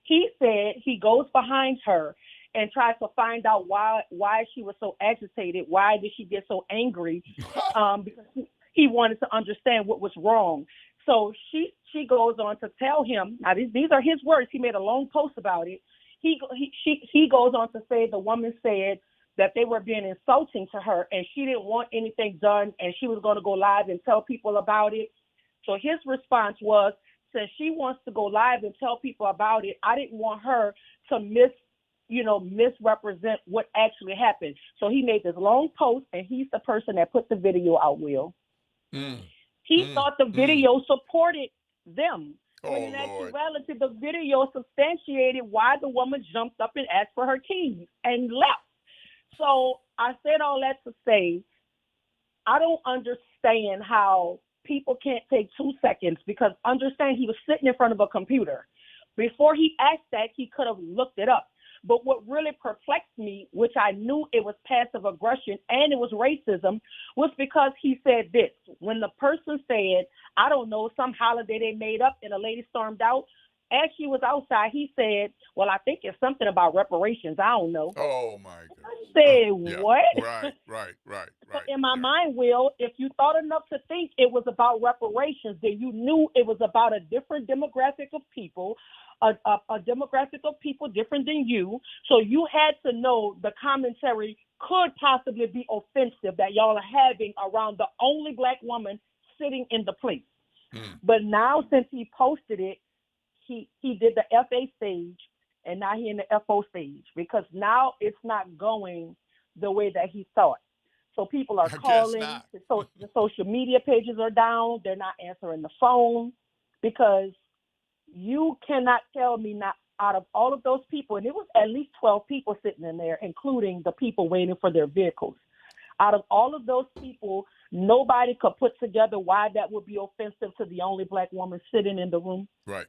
He said he goes behind her and tries to find out why she was so agitated. Why did she get so angry? Because he wanted to understand what was wrong. So she goes on to tell him, now these are his words. He made a long post about it. He goes on to say the woman said that they were being insulting to her and she didn't want anything done and she was going to go live and tell people about it. So his response was, since she wants to go live and tell people about it, I didn't want her to misrepresent what actually happened. So he made this long post, and he's the person that put the video out, Will. He thought the video supported them. When in actuality, the video substantiated why the woman jumped up and asked for her keys and left. So I said all that to say, I don't understand how people can't take 2 seconds, because understand he was sitting in front of a computer. Before he asked that, he could have looked it up. But what really perplexed me, which I knew it was passive aggression and it was racism, was because he said this. When the person said, I don't know, some holiday they made up and a lady stormed out, as she was outside, he said, well, I think it's something about reparations. I don't know. Oh, my goodness. I said, what? Right. So in my mind, Will, if you thought enough to think it was about reparations, then you knew it was about a different demographic of people, a demographic of people different than you. So you had to know the commentary could possibly be offensive that y'all are having around the only black woman sitting in the place. But now, since he posted it, he did the FA stage, and now he's in the FO stage, because now it's not going the way that he thought. So people are calling. The social media pages are down. They're not answering the phone, because you cannot tell me not out of all of those people, and it was at least 12 people sitting in there, including the people waiting for their vehicles. Out of all of those people, nobody could put together why that would be offensive to the only black woman sitting in the room. Right.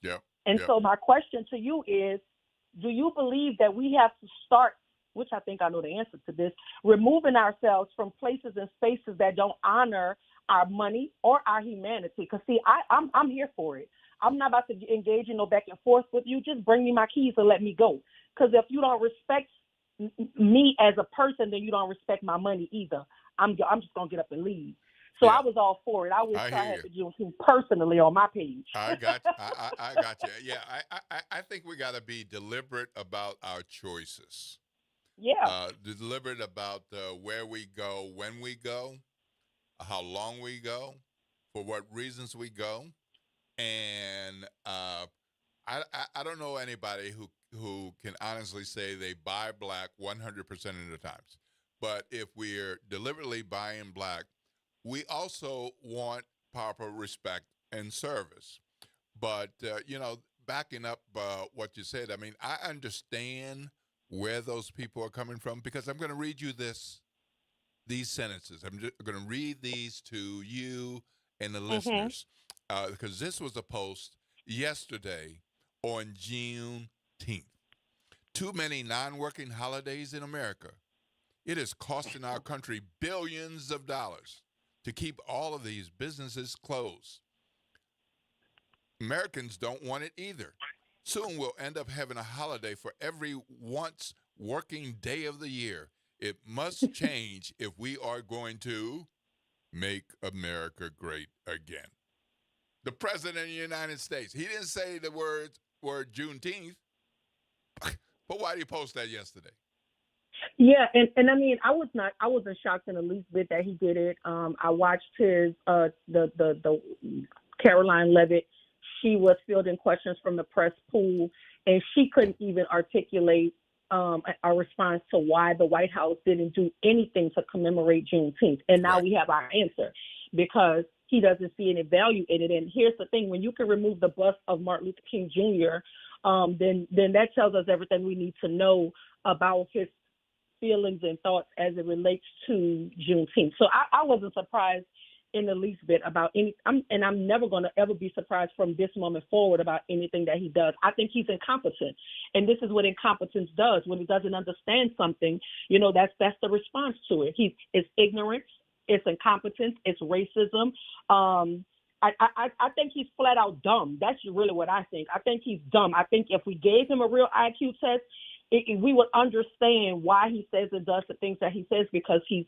Yeah. And so my question to you is, do you believe that we have to start, which I think I know the answer to this, removing ourselves from places and spaces that don't honor our money or our humanity? Because, see, I'm here for it. I'm not about to engage in no back and forth with you. Just bring me my keys and let me go. Because if you don't respect me as a person, then you don't respect my money either. I'm just going to get up and leave. So I was all for it. I wish I had the Juneteenth personally on my page. I got you. I got you. Yeah, I think we got to be deliberate about our choices. Yeah. Deliberate about where we go, when we go, how long we go, for what reasons we go. And I don't know anybody who can honestly say they buy black 100% of the times. But if we're deliberately buying black, we also want proper respect and service. But, backing up what you said, I mean, I understand where those people are coming from, because I'm going to read you these sentences. I'm going to read these to you and the listeners, because this was a post yesterday on Juneteenth. Too many non-working holidays in America. It is costing our country billions of dollars to keep all of these businesses closed. Americans don't want it either. Soon we'll end up having a holiday for every once working day of the year. It must change if we are going to make America great again. The President of the United States, he didn't say the word Juneteenth, but why did he post that yesterday? Yeah, and I mean, I wasn't shocked in the least bit that he did it. I watched his the Caroline Levitt. She was fielding questions from the press pool, and she couldn't even articulate a response to why the White House didn't do anything to commemorate Juneteenth. And now we have our answer, because he doesn't see any value in it. And here's the thing: when you can remove the bust of Martin Luther King Jr., then that tells us everything we need to know about his feelings and thoughts as it relates to Juneteenth. So I wasn't surprised in the least bit about I'm never going to ever be surprised from this moment forward about anything that he does. I think he's incompetent. And this is what incompetence does. When he doesn't understand something, that's the response to it. It's ignorance, it's incompetence, it's racism. I think he's flat out dumb. That's really what I think. I think he's dumb. I think if we gave him a real IQ test, we would understand why he says and does the things that he says, because he's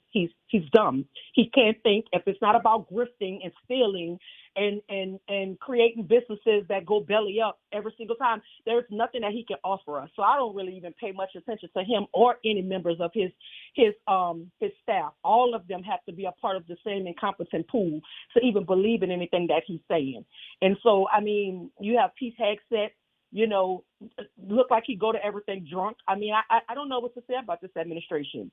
dumb. He can't think. If it's not about grifting and stealing and creating businesses that go belly up every single time, there's nothing that he can offer us. So I don't really even pay much attention to him or any members of his staff. All of them have to be a part of the same incompetent pool to even believe in anything that he's saying. And so, you have Pete Hegseth, look like he go to everything drunk. I don't know what to say about this administration.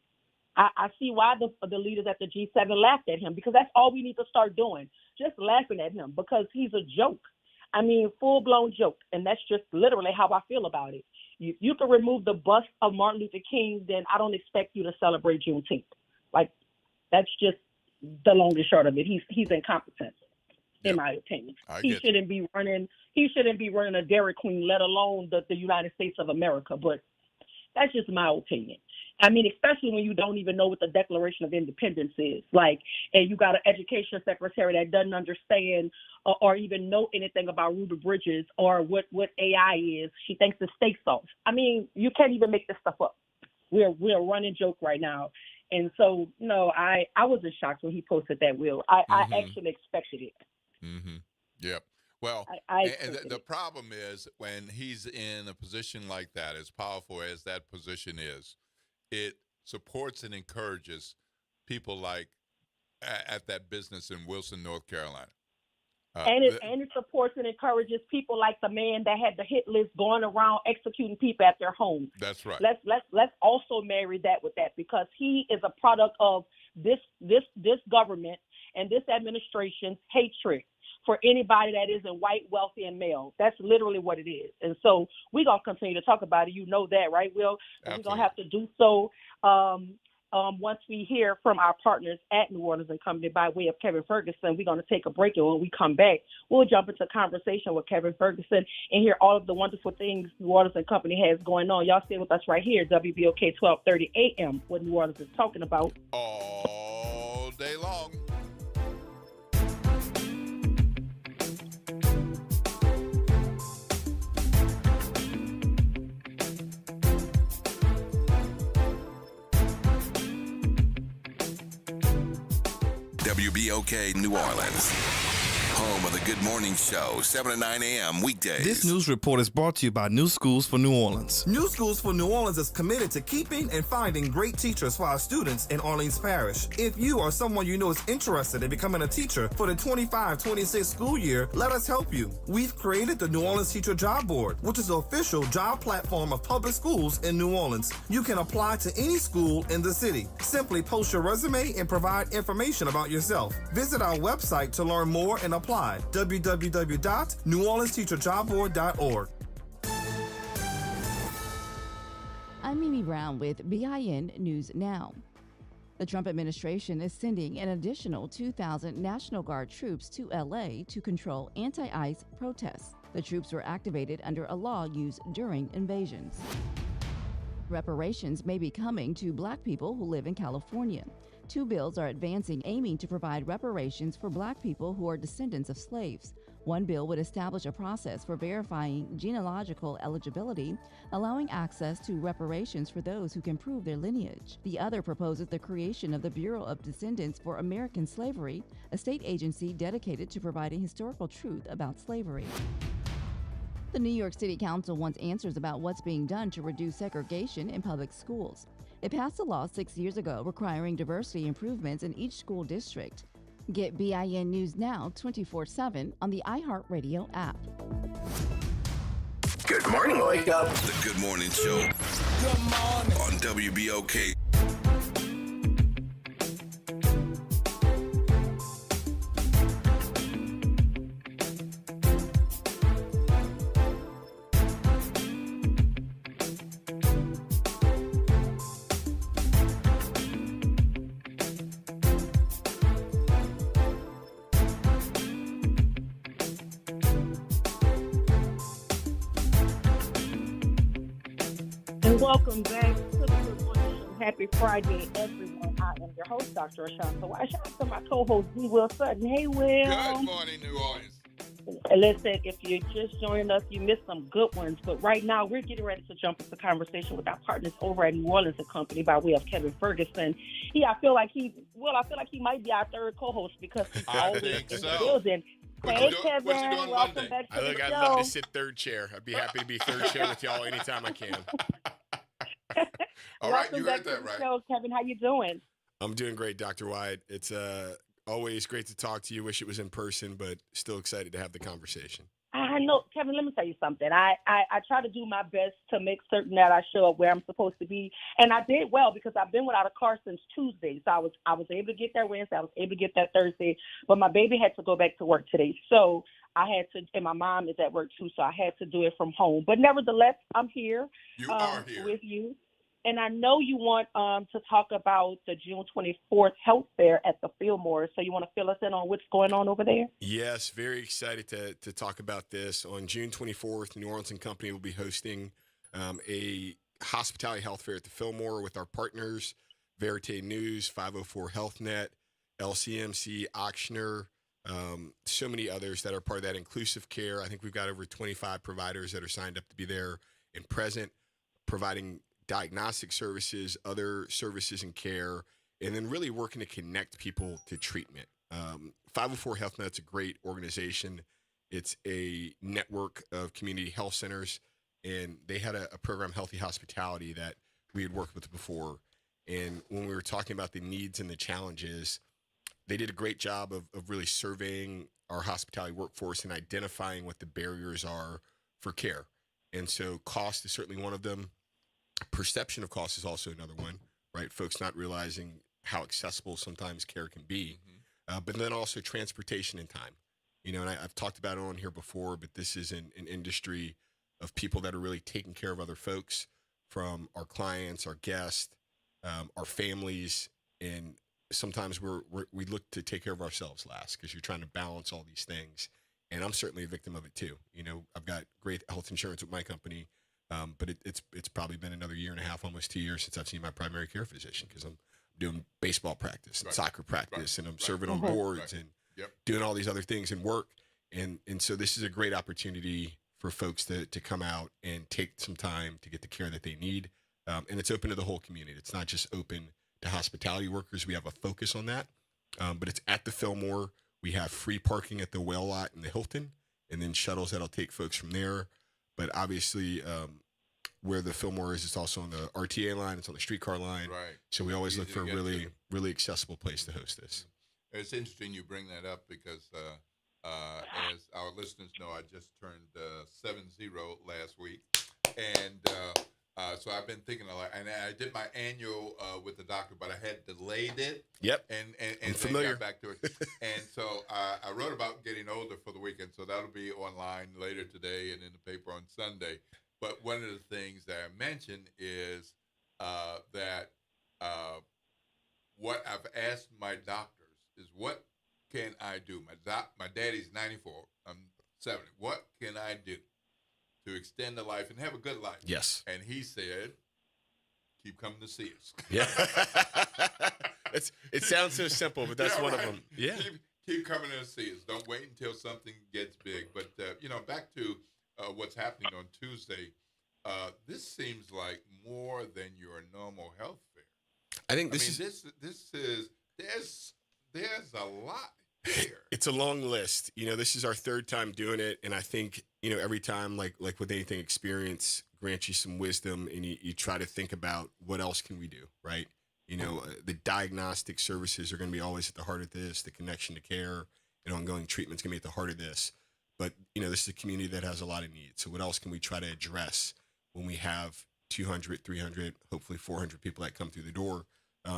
I see why the leaders at the G7 laughed at him, because that's all we need to start doing, just laughing at him, because he's a joke. Full-blown joke, and that's just literally how I feel about it. You can remove the bust of Martin Luther King, then I don't expect you to celebrate Juneteenth. That's just the long and short of it. He's incompetent. In my opinion, he shouldn't be running a Dairy Queen, let alone the United States of America. But that's just my opinion. Especially when you don't even know what the Declaration of Independence is, and you got an education secretary that doesn't understand or even know anything about Ruby Bridges or what AI is. She thinks it's steak sauce. You can't even make this stuff up. We're a running joke right now. And so, no, I wasn't shocked when he posted that, Will. I actually expected it. Mm-hmm. Yep. Well, and the problem is when he's in a position like that, as powerful as that position is, it supports and encourages people like at that business in Wilson, North Carolina. And it supports and encourages people like the man that had the hit list going around executing people at their homes. That's right. Let's also marry that with that, because he is a product of this government and this administration's hatred for anybody that isn't white, wealthy, and male. That's literally what it is. And so we're going to continue to talk about it. You know that, right, Will? And we're going to have to do so once we hear from our partners at New Orleans and Company by way of Kevin Ferguson. We're going to take a break, and when we come back, we'll jump into conversation with Kevin Ferguson and hear all of the wonderful things New Orleans and Company has going on. Y'all stay with us right here, WBOK 1230 AM, what New Orleans is talking about. All day long. WBOK New Orleans, home of the Good Morning Show, 7 to 9 a.m. weekdays. This news report is brought to you by New Schools for New Orleans. New Schools for New Orleans is committed to keeping and finding great teachers for our students in Orleans Parish. If you or someone you know is interested in becoming a teacher for the 25-26 school year, let us help you. We've created the New Orleans Teacher Job Board, which is the official job platform of public schools in New Orleans. You can apply to any school in the city. Simply post your resume and provide information about yourself. Visit our website to learn more and apply. www.neworleansteacherjobboard.org. I'm Mimi Brown with BIN News Now. The Trump administration is sending an additional 2,000 National Guard troops to LA to control anti-ICE protests. The troops were activated under a law used during invasions. Reparations may be coming to Black people who live in California. 2 bills are advancing aiming to provide reparations for Black people who are descendants of slaves. One bill would establish a process for verifying genealogical eligibility, allowing access to reparations for those who can prove their lineage. The other proposes the creation of the Bureau of Descendants for American Slavery, a state agency dedicated to providing historical truth about slavery. The New York City Council wants answers about what's being done to reduce segregation in public schools. It passed a law 6 years ago requiring diversity improvements in each school district. Get BIN News Now 24/7 on the iHeartRadio app. Good morning, Wake Up. The Good Morning Show. Good morning. On WBOK. Welcome back to the Good Morning Show. Happy Friday, everyone. I am your host, Dr. Ashanta White. Shout out to my co-host, D. Will Sutton. Hey, Will. Good morning, New Orleans. Listen, if you're just joining us, you missed some good ones. But right now, we're getting ready to jump into conversation with our partners over at New Orleans & Company by way of Kevin Ferguson. I feel like he might be our third co-host because he's always in the building. Hey, Kevin, welcome back to the show. I'd love to sit third chair. I'd be happy to be third chair with y'all anytime I can. All right, you heard that right. Show, Kevin, how you doing? I'm doing great, Dr. White. It's always great to talk to you. Wish it was in person, but still excited to have the conversation. I know, Kevin, let me tell you something. I try to do my best to make certain that I show up where I'm supposed to be. And I did well because I've been without a car since Tuesday. So I was able to get there Wednesday. I was able to get there Thursday. But my baby had to go back to work today. So I had to, and my mom is at work too, so I had to do it from home. But nevertheless, I'm here. You are here. With you. And I know you want to talk about the June 24th health fair at the Fillmore. So you want to fill us in on what's going on over there? Yes, very excited to talk about this. On June 24th, New Orleans & Company will be hosting a hospitality health fair at the Fillmore with our partners, Verite News, 504 Health Net, LCMC, Auctioner, so many others that are part of that. Inclusive Care. I think we've got over 25 providers that are signed up to be there and present, providing diagnostic services, other services and care, and then really working to connect people to treatment. 504 Health Net's a great organization. It's a network of community health centers, and they had a program, Healthy Hospitality, that we had worked with before. And when we were talking about the needs and the challenges, they did a great job of really surveying our hospitality workforce and identifying what the barriers are for care. And so cost is certainly one of them. Perception of cost is also another one, right? Folks not realizing how accessible sometimes care can be, but then also transportation and time. You know, and I've talked about it on here before, but this is an industry of people that are really taking care of other folks, from our clients, our guests, our families, and sometimes we look to take care of ourselves last because you're trying to balance all these things. And I'm certainly a victim of it too. You know, I've got great health insurance with my company. But it's probably been another year and a half, almost 2 years since I've seen my primary care physician because I'm doing baseball practice and soccer practice and I'm serving on boards and doing all these other things and work. And so this is a great opportunity for folks to come out and take some time to get the care that they need. And it's open to the whole community. It's not just open to hospitality workers. We have a focus on that. But it's at the Fillmore. We have free parking at the Whale Lot and the Hilton, and then shuttles that'll take folks from there. But obviously, where the Fillmore is, it's also on the RTA line. It's on the streetcar line. Right. So we always look for a really accessible place to host this. It's interesting you bring that up because, as our listeners know, I just turned 70 last week. And so I've been thinking a lot. And I did my annual with the doctor, but I had delayed it. Yep. And I'm familiar. got back to it. And so I wrote about getting older for the weekend. So that'll be online later today and in the paper on Sunday. But one of the things that I mentioned is that what I've asked my doctors is, what can I do? My daddy's 94. I'm 70. What can I do to extend the life and have a good life? Yes. And he said, keep coming to see us. Yeah. It sounds so simple, but that's one of them. Yeah. Keep coming to see us. Don't wait until something gets big. But, back to what's happening on Tuesday, this seems like more than your normal health fair. I think there's a lot here. It's a long list. You know, this is our third time doing it, and I think, every time, like with anything, experience grants you some wisdom, and you try to think about what else can we do, right? The diagnostic services are going to be always at the heart of this. The connection to care and ongoing treatment is going to be at the heart of this. But, this is a community that has a lot of needs. So what else can we try to address when we have 200, 300, hopefully 400 people that come through the door?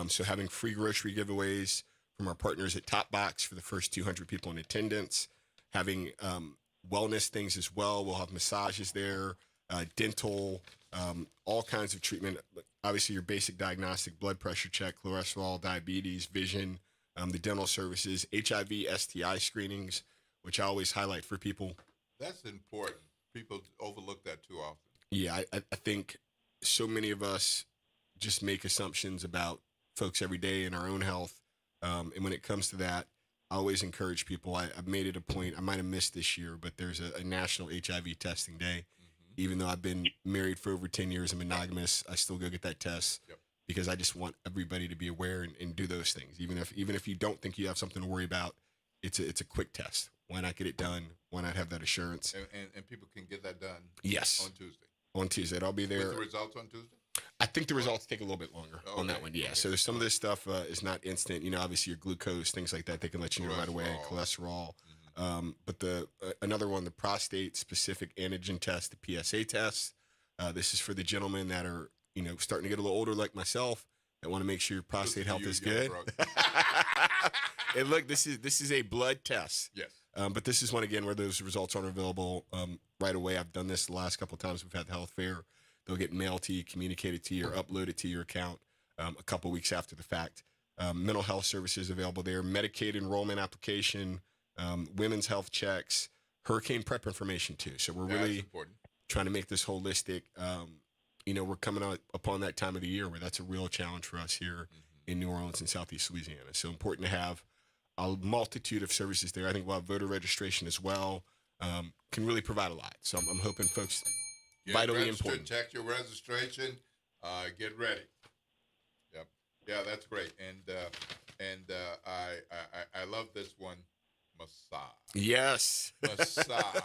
So having free grocery giveaways from our partners at Top Box for the first 200 people in attendance, having wellness things as well. We'll have massages there, dental, all kinds of treatment. Obviously, your basic diagnostic, blood pressure check, cholesterol, diabetes, vision, the dental services, HIV, STI screenings, which I always highlight for people. That's important. People overlook that too often. Yeah, I think so many of us just make assumptions about folks every day in our own health. And when it comes to that, I always encourage people. I've made it a point. I might have missed this year, but there's a national HIV testing day. Even though I've been married for over 10 years and monogamous, I still go get that test because I just want everybody to be aware and do those things. Even if you don't think you have something to worry about, it's a quick test. Why not get it done? Why not have that assurance? And people can get that done. Yes. On Tuesday. On Tuesday, I'll be there. With the results on Tuesday. I think the results take a little bit longer on that one. Yeah. So there's some of this stuff is not instant. Obviously your glucose, things like that, they can let you know right away. Cholesterol. But the another one, the prostate specific antigen test, the PSA test. This is for the gentlemen that are starting to get a little older like myself that want to make sure your prostate health is good. And look, this is a blood test. Yes. But this is one again where those results aren't available right away. I've done this the last couple of times we've had the health fair. They'll get mailed to you, communicated to you, or uploaded to your account a couple weeks after the fact. Mental health services available there, Medicaid enrollment application, women's health checks, hurricane prep information too. So we're really trying to make this holistic. We're coming out upon that time of the year where that's a real challenge for us here in New Orleans and Southeast Louisiana. So important to have a multitude of services there. I think we'll have voter registration as well. Can really provide a lot. So I'm hoping folks. Vitally important. Check your registration. Get ready. Yep. Yeah, that's great. And I love this one. Massage. Yes. Massage.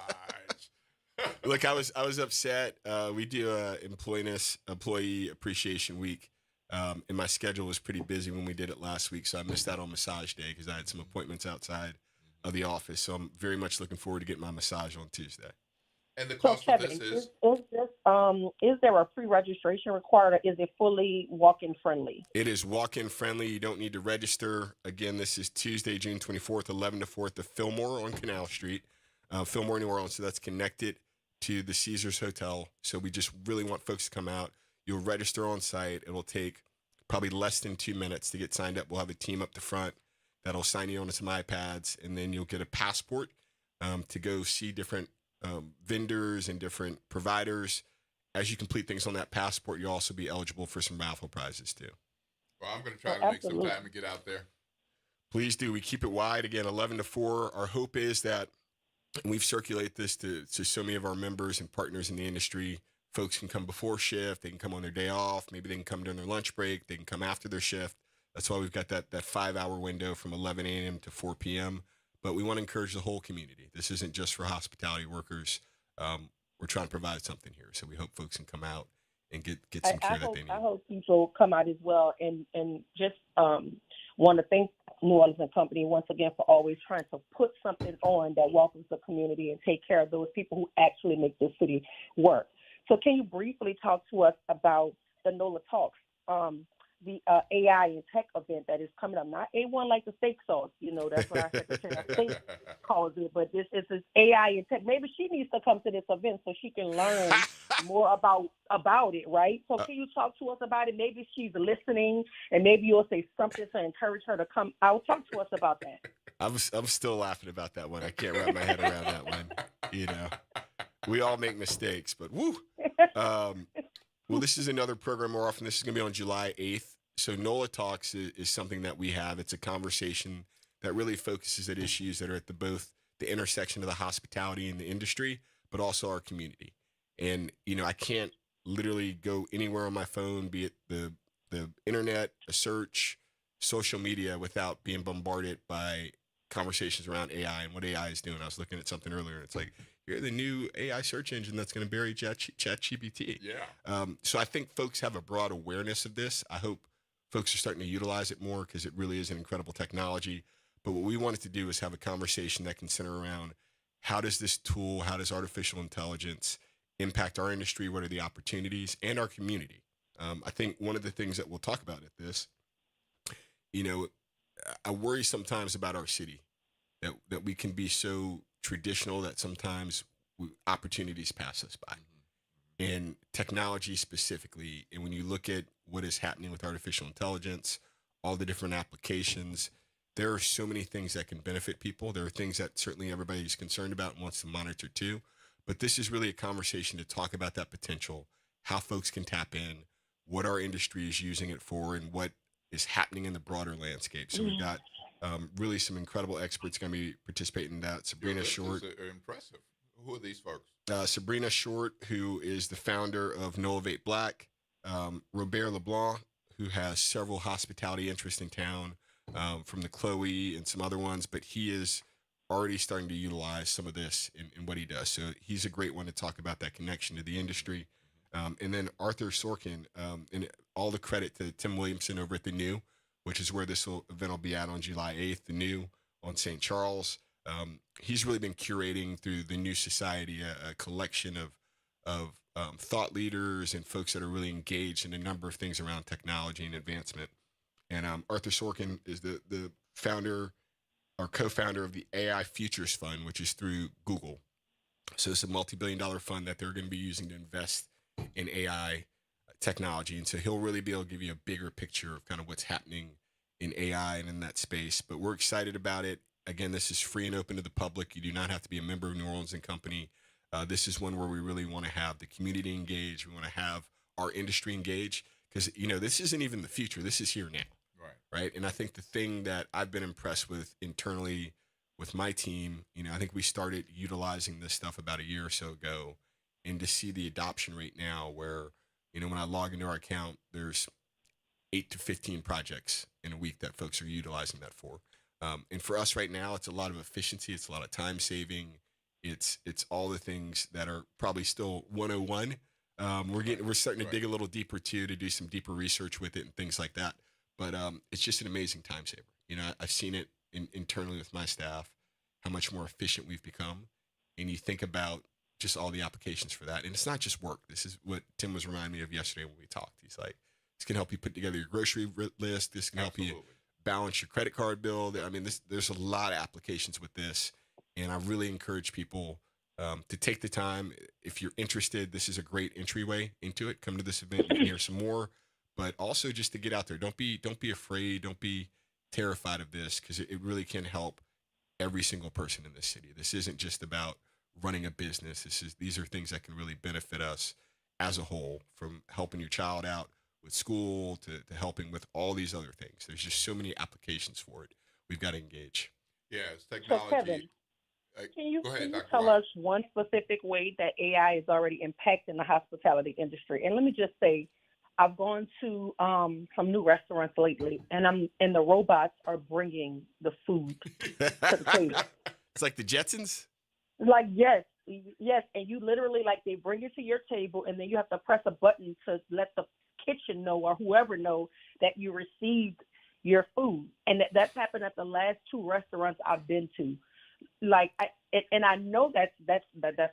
Look, I was upset. We do a employee appreciation week, and my schedule was pretty busy when we did it last week, so I missed out on massage day because I had some appointments outside of the office. So I'm very much looking forward to getting my massage on Tuesday. And the cost so, of Kevin, this is there a pre-registration required, or is it fully walk-in friendly? It is walk-in friendly. You don't need to register. Again, this is Tuesday, June 24th, 11 to 4 at the Fillmore on Canal Street, Fillmore, New Orleans. So that's connected to the Caesars Hotel. So we just really want folks to come out. You'll register on site. It will take probably less than 2 minutes to get signed up. We'll have a team up the front that'll sign you on to some iPads, and then you'll get a passport to go see different vendors and different providers. As you complete things on that passport, you'll also be eligible for some raffle prizes too. Well, I'm going to try to make some time to get out there. Please do. We keep it wide. Again, 11 to 4. Our hope is that we've circulated this to so many of our members and partners in the industry. Folks can come before shift. They can come on their day off. Maybe they can come during their lunch break. They can come after their shift. That's why we've got that 5-hour window from 11 a.m. to 4 p.m. But we want to encourage the whole community. This isn't just for hospitality workers. We're trying to provide something here. So we hope folks can come out and get some care that they need. I hope people come out as well, and just want to thank New Orleans and Company once again for always trying to put something on that welcomes the community and take care of those people who actually make this city work. So can you briefly talk to us about the NOLA Talks, the AI and tech event that is coming up? Not A1 like the steak sauce, that's what our Secretary of State calls it, but this is AI and tech. Maybe she needs to come to this event so she can learn more about it, right? So can you talk to us about it? Maybe she's listening, and maybe you'll say something to encourage her to come out. Talk to us about that. I'm still laughing about that one. I can't wrap my head around that one. We all make mistakes, but woo. Well, this is another program more often. This is going to be on July 8th. So NOLA Talks is something that we have. It's a conversation that really focuses at issues that are at both the intersection of the hospitality and the industry, but also our community. And, I can't literally go anywhere on my phone, be it the internet, a search, social media, without being bombarded by conversations around AI and what AI is doing. I was looking at something earlier, and it's like, you're the new AI search engine that's going to bury ChatGPT. Yeah. So I think folks have a broad awareness of this. I hope folks are starting to utilize it more because it really is an incredible technology. But what we wanted to do is have a conversation that can center around how does this tool, how does artificial intelligence impact our industry? What are the opportunities and our community? I think one of the things that we'll talk about at this, I worry sometimes about our city that we can be so traditional that sometimes opportunities pass us by. And technology specifically, and when you look at what is happening with artificial intelligence, all the different applications, there are so many things that can benefit people. There are things that certainly everybody's concerned about and wants to monitor too. But this is really a conversation to talk about that potential. how folks can tap in, what our industry is using it for, and what is happening in the broader landscape. So we've got really some incredible experts going to be participating in that. Sabrina Short. Impressive. Who are these folks? Sabrina Short, who is the founder of Novate Black. Robert LeBlanc, who has several hospitality interests in town, from the Chloe and some other ones, but he is already starting to utilize some of this in what he does. So he's a great one to talk about that connection to the industry. And then Arthur Sorkin, and all the credit to Tim Williamson over at The New, which is where this event will be at on July 8th, The New on St. Charles. He's really been curating through the New Society a collection of thought leaders and folks that are really engaged in a number of things around technology and advancement. And Arthur Sorkin is the founder or co-founder of the AI Futures Fund, which is through Google. So it's a multi-billion-dollar fund that they're going to be using to invest in AI technology. And so he'll really be able to give you a bigger picture of kind of what's happening in AI and in that space. But we're excited about it. Again, this is free and open to the public. You do not have to be a member of New Orleans & Company. This is one where we really want to have the community engaged. We want to have our industry engaged because, this isn't even the future. This is here now. Right. And I think the thing that I've been impressed with internally with my team, I think we started utilizing this stuff about a year or so ago, and to see the adoption rate now where, when I log into our account, there's 8 to 15 projects in a week that folks are utilizing that for. And for us right now, it's a lot of efficiency. It's a lot of time saving. It's all the things that are probably still 101. We're starting to dig a little deeper too, to do some deeper research with it and things like that. But it's just an amazing time saver. I've seen it internally with my staff, how much more efficient we've become. And you think about just all the applications for that. And it's not just work. This is what Tim was reminding me of yesterday when we talked. He's like, this can help you put together your grocery list. This can help you balance your credit card bill. I mean, there's a lot of applications with this. And I really encourage people to take the time. If you're interested, this is a great entryway into it. Come to this event, you can hear some more. But also just to get out there. Don't be afraid. Don't be terrified of this, because it really can help every single person in this city. This isn't just about running a business. These are things that can really benefit us as a whole, from helping your child out with school to helping with all these other things. There's just so many applications for it. We've got to engage. Yeah, it's technology. So Kevin, can you Dr. tell us one specific way that AI is already impacting the hospitality industry? And let me just say, I've gone to some new restaurants lately, and the robots are bringing the food to the table. It's like the Jetsons? Like, yes, and you literally, they bring it to your table, and then you have to press a button to let the kitchen know or whoever know that you received your food. And that's happened at the last 2 restaurants I've been to. I know that's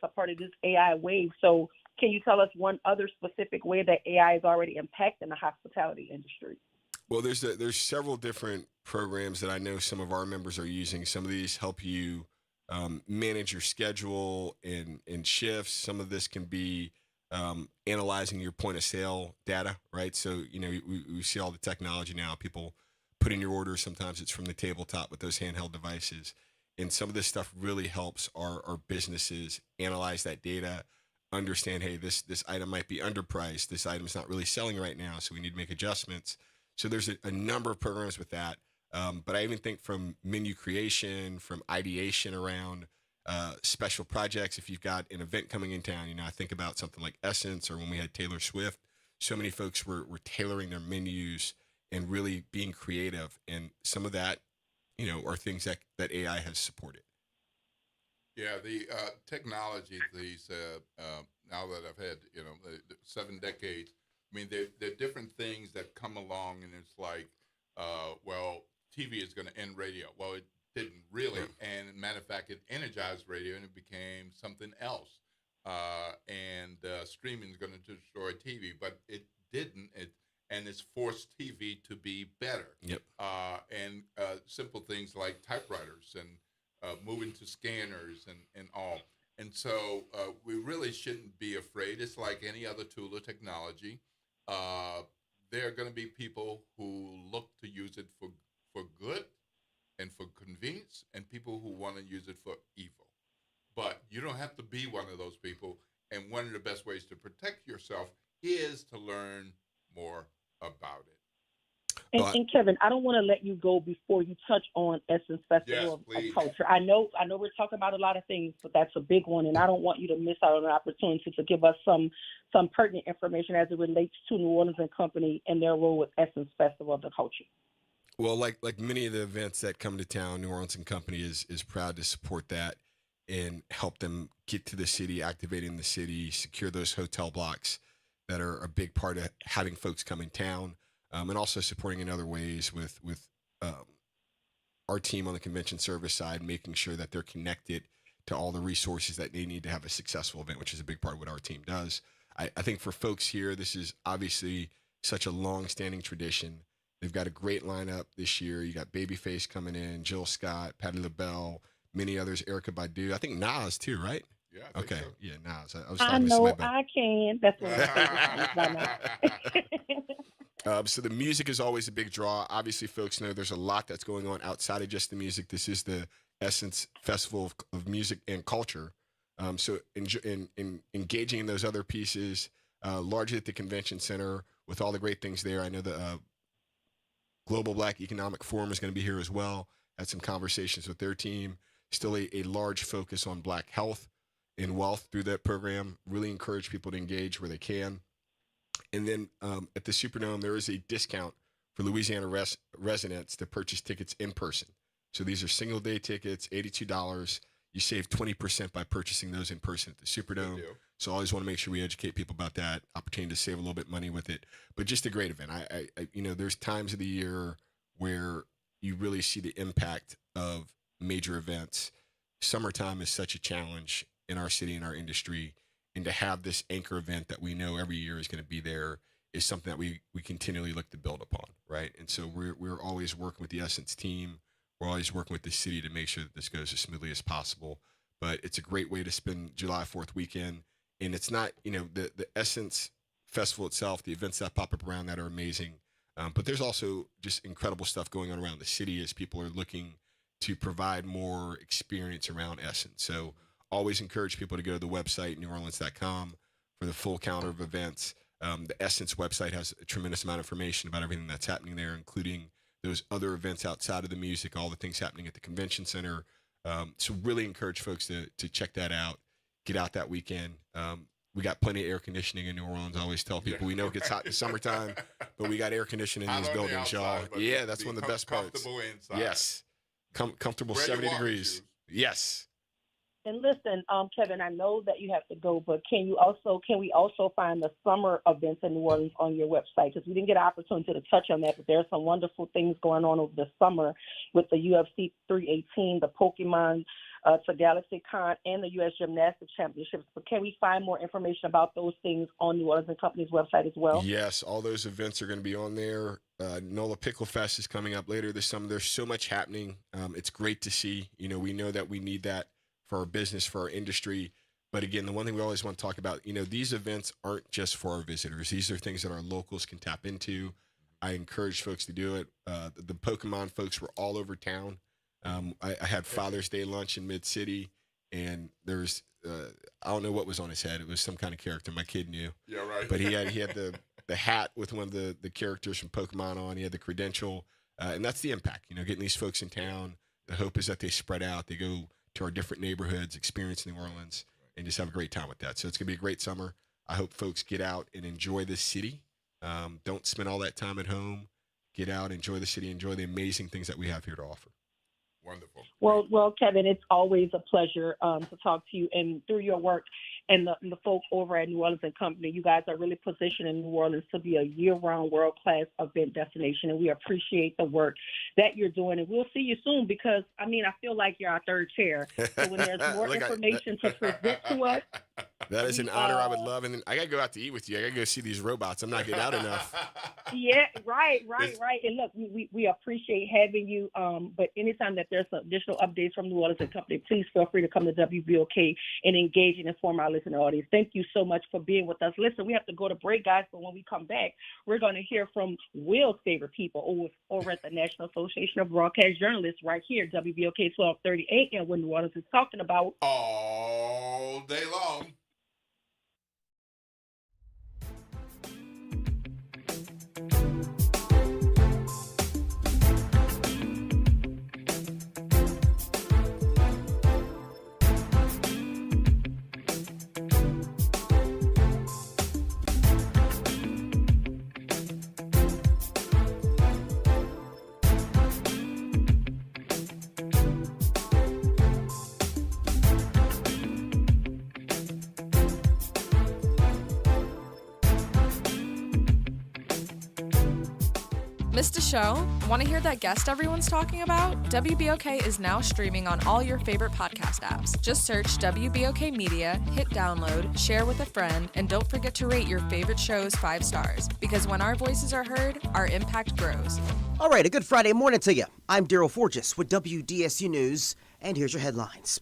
a part of this AI wave. So can you tell us one other specific way that AI is already impacting the hospitality industry? Well, there's several different programs that I know some of our members are using. Some of these help you manage your schedule and shifts. Some of this can be analyzing your point of sale data, right? So, we see all the technology now. People put in your orders. Sometimes it's from the tabletop with those handheld devices. And some of this stuff really helps our businesses analyze that data, understand, hey, this item might be underpriced. This item's not really selling right now, so we need to make adjustments. So there's a number of programs with that. But I even think from menu creation, from ideation around special projects. If you've got an event coming in town, I think about something like Essence, or when we had Taylor Swift, so many folks were tailoring their menus and really being creative. And some of that, are things that AI has supported. Yeah, the technology, now that I've had, the 7 decades, I mean, there are different things that come along, and it's like, TV is going to end radio. Well, it didn't really. And matter of fact, it energized radio, and it became something else. Streaming is going to destroy TV, but it didn't. And it's forced TV to be better. Yep. Simple things like typewriters and moving to scanners and all. And so we really shouldn't be afraid. It's like any other tool or technology. There are going to be people who look to use it for good and for convenience, and people who want to use it for evil. But you don't have to be one of those people. And one of the best ways to protect yourself, is to learn more about it. And Kevin, I don't want to let you go before you touch on Essence Festival of Culture. I know we're talking about a lot of things, but that's a big one, and I don't want you to miss out on an opportunity to give us some pertinent information as it relates to New Orleans and Company and their role with Essence Festival of the Culture. Well, like many of the events that come to town, New Orleans and Company is proud to support that and help them get to the city, activating the city, secure those hotel blocks that are a big part of having folks come in town. And also supporting in other ways with our team on the convention service side, making sure that they're connected to all the resources that they need to have a successful event, which is a big part of what our team does. I think for folks here, this is obviously such a long-standing tradition. They've got a great lineup this year. You got Babyface coming in, Jill Scott, Patti LaBelle, many others, Erykah Badu. I think Nas too, right? Yeah. Okay. Yeah, Nas. I know I can. That's what I'm So the music is always a big draw. Obviously, folks know there's a lot that's going on outside of just the music. This is the Essence Festival of Music and Culture. So in engaging in those other pieces, largely at the convention center with all the great things there. I know the Global Black Economic Forum is going to be here as well. Had some conversations with their team. Still a large focus on Black health and wealth through that program. Really encourage people to engage where they can. And then at the Superdome, there is a discount for Louisiana residents to purchase tickets in person. So these are single-day tickets, $82. You save 20% by purchasing those in person at the Superdome. So I always want to make sure we educate people about that opportunity to save a little bit of money with it. But just a great event. I there's times of the year where you really see the impact of major events. Summertime is such a challenge in our city and our industry. And to have this anchor event that we know every year is going to be there is something that we continually look to build upon, right? And so we're always working with the Essence team. We're always working with the city to make sure that this goes as smoothly as possible. But it's a great way to spend July 4th weekend. And it's not, the Essence Festival itself, the events that pop up around that are amazing. But there's also just incredible stuff going on around the city as people are looking to provide more experience around Essence. So always encourage people to go to the website, neworleans.com, for the full calendar of events. The Essence website has a tremendous amount of information about everything that's happening there, including those other events outside of the music, all the things happening at the convention center. So really encourage folks to check that out, get out that weekend. We got plenty of air conditioning in New Orleans. I always tell people, we know it gets hot in the summertime, but we got air conditioning in these buildings, y'all. Yeah, that's one of the best parts. Comfortable inside. Yes. Comfortable 70 degrees. Yes. And listen, Kevin, I know that you have to go, but can we also find the summer events in New Orleans on your website? Because we didn't get an opportunity to touch on that, but there's some wonderful things going on over the summer with the UFC 318, the Pokemon to GalaxyCon, and the U.S. Gymnastics Championships. But can we find more information about those things on New Orleans and Company's website as well? Yes, all those events are going to be on there. NOLA Pickle Fest is coming up later this summer. There's so much happening. It's great to see. We know that we need that for our business, for our industry. But again, the one thing we always want to talk about, these events aren't just for our visitors. These are things that our locals can tap into. I encourage folks to do it. The Pokemon folks were all over town. I had Father's Day lunch in Mid-City, and there's I don't know what was on his head. It was some kind of character. My kid knew. Yeah, right. But he had the hat with one of the characters from Pokemon on. He had the credential. And that's the impact, getting these folks in town. The hope is that they spread out. They go to our different neighborhoods, experience New Orleans, and just have a great time with that. So it's going to be a great summer. I hope folks get out and enjoy this city. Don't spend all that time at home. Get out, enjoy the city, enjoy the amazing things that we have here to offer. Wonderful. Well, Kevin, it's always a pleasure to talk to you. And through your work and the folk over at New Orleans and Company, you guys are really positioning New Orleans to be a year-round world-class event destination. And we appreciate the work that you're doing. And we'll see you soon because, I feel like you're our third chair. So when there's more information to present to us. That is an honor I would love. And then I got to go out to eat with you. I got to go see these robots. I'm not getting out enough. Yeah, right. And look, we appreciate having you. But anytime that there's additional updates from New Orleans and Company, please feel free to come to WBOK and engage and inform our listening audience. Thank you so much for being with us. Listen, we have to go to break, guys, but when we come back, we're going to hear from Will's favorite people over at the National Association of Broadcast Journalists right here, WBOK 1230 AM, when New Orleans is talking about all day long. Missed a show? Want to hear that guest everyone's talking about? WBOK is now streaming on all your favorite podcast apps. Just search WBOK Media, hit download, share with a friend, and don't forget to rate your favorite shows 5 stars. Because when our voices are heard, our impact grows. All right, a good Friday morning to you. I'm Daryl Forges with WDSU News, and here's your headlines.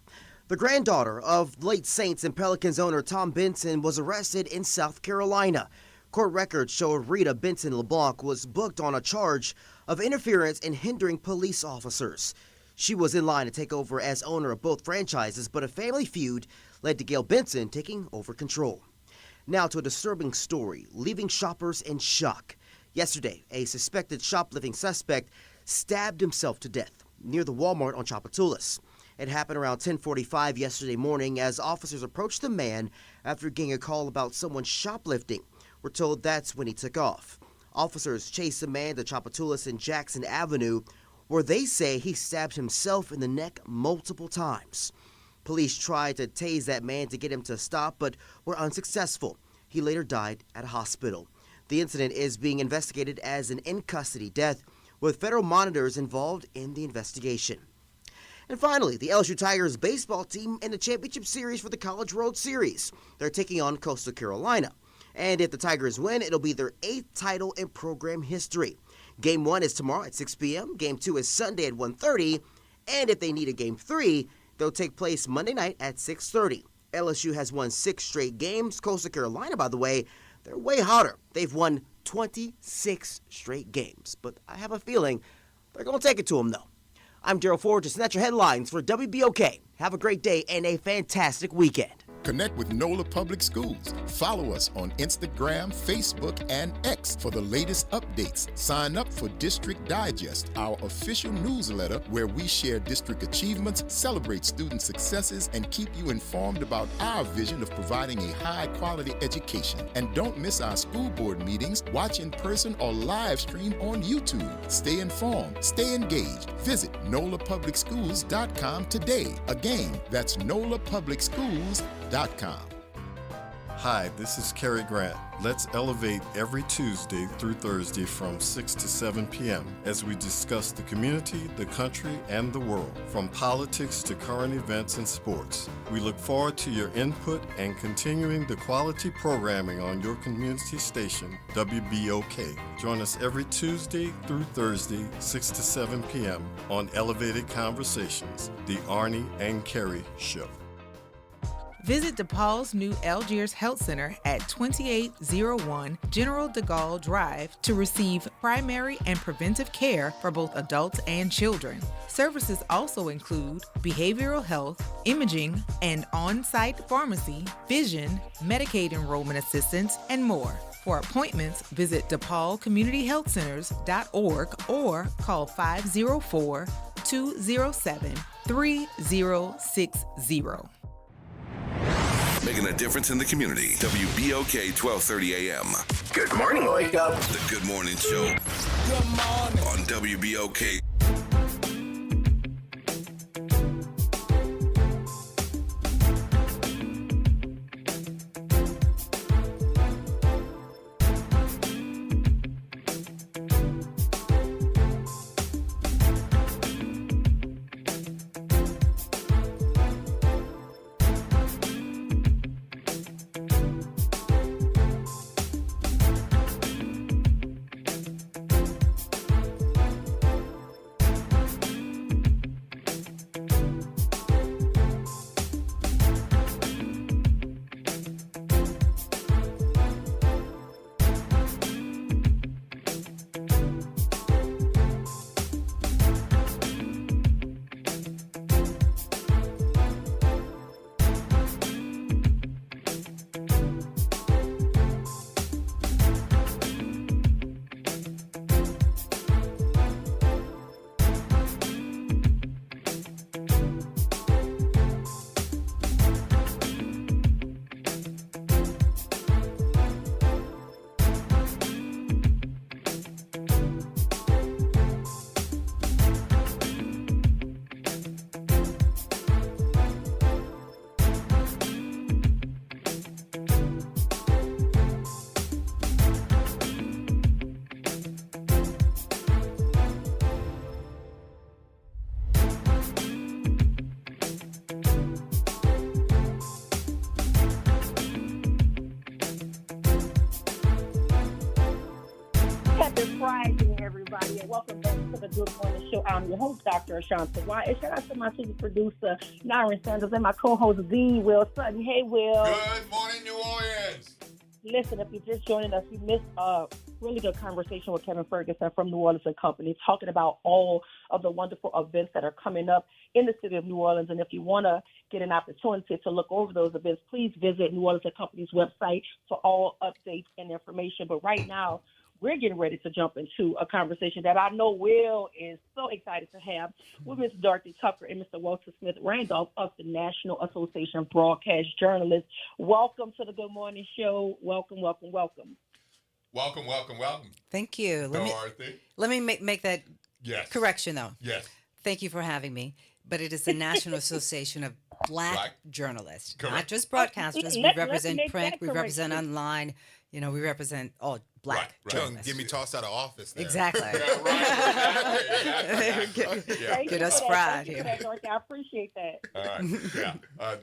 The granddaughter of late Saints and Pelicans owner Tom Benson was arrested in South Carolina. Court records show Rita Benson LeBlanc was booked on a charge of interference and hindering police officers. She was in line to take over as owner of both franchises, but a family feud led to Gail Benson taking over control. Now to a disturbing story, leaving shoppers in shock. Yesterday, a suspected shoplifting suspect stabbed himself to death near the Walmart on Tchoupitoulas. It happened around 10:45 yesterday morning as officers approached the man after getting a call about someone shoplifting. We're told that's when he took off. Officers chased the man to Tchoupitoulas and Jackson Avenue, where they say he stabbed himself in the neck multiple times. Police tried to tase that man to get him to stop, but were unsuccessful. He later died at a hospital. The incident is being investigated as an in-custody death, with federal monitors involved in the investigation. And finally, the LSU Tigers baseball team in the championship series for the College World Series. They're taking on Coastal Carolina. And if the Tigers win, it'll be their 8th title in program history. Game 1 is tomorrow at 6 p.m. Game 2 is Sunday at 1:30. And if they need a Game 3, they'll take place Monday night at 6:30. LSU has won 6 straight games. Coastal Carolina, by the way, they're way hotter. They've won 26 straight games. But I have a feeling they're going to take it to them, though. I'm Daryl Forges, and that's your headlines for WBOK. Have a great day and a fantastic weekend. Connect with NOLA Public Schools. Follow us on Instagram, Facebook, and X for the latest updates. Sign up for District Digest, our official newsletter where we share district achievements, celebrate student successes, and keep you informed about our vision of providing a high-quality education. And don't miss our school board meetings. Watch in person or live stream on YouTube. Stay informed. Stay engaged. Visit NOLAPublicSchools.com today. Again, that's NOLAPublicSchools.com. Hi, this is Cary Grant. Let's elevate every Tuesday through Thursday from 6 to 7 p.m. as we discuss the community, the country, and the world, from politics to current events and sports. We look forward to your input and continuing the quality programming on your community station, WBOK. Join us every Tuesday through Thursday, 6 to 7 p.m. on Elevated Conversations, the Arnie and Cary Show. Visit DePaul's new Algiers Health Center at 2801 General de Gaulle Drive to receive primary and preventive care for both adults and children. Services also include behavioral health, imaging, and on-site pharmacy, vision, Medicaid enrollment assistance, and more. For appointments, visit DePaulCommunityHealthCenters.org or call 504-207-3060. Making a difference in the community. WBOK 1230 AM. Good morning, Wake Up. The Good Morning Show. Good morning. On WBOK. Good Morning Show. I'm your host, Dr. Ashanta White. And shout out to my super producer, Nyron Sanders, and my co-host, Dean Will Sutton. Hey, Will. Good morning, New Orleans. Listen, if you're just joining us, you missed a really good conversation with Kevin Ferguson from New Orleans and Company, talking about all of the wonderful events that are coming up in the city of New Orleans. And if you want to get an opportunity to look over those events, please visit New Orleans and Company's website for all updates and information. But right now, we're getting ready to jump into a conversation that I know Will is so excited to have with Ms. Dorothy Tucker and Mr. Walter Smith Randolph of the National Association of Broadcast Journalists. Welcome to the Good Morning Show. Welcome, welcome, welcome. Welcome, welcome, welcome. Thank you. Let me make that correction, though. Yes. Thank you for having me. But it is the National Association of Black Journalists, Correct. not just broadcasters. We represent print. We represent online. You know, we represent all black journalists. Get me tossed out of office there. Exactly. Get us fried here. I appreciate that. All right. Yeah.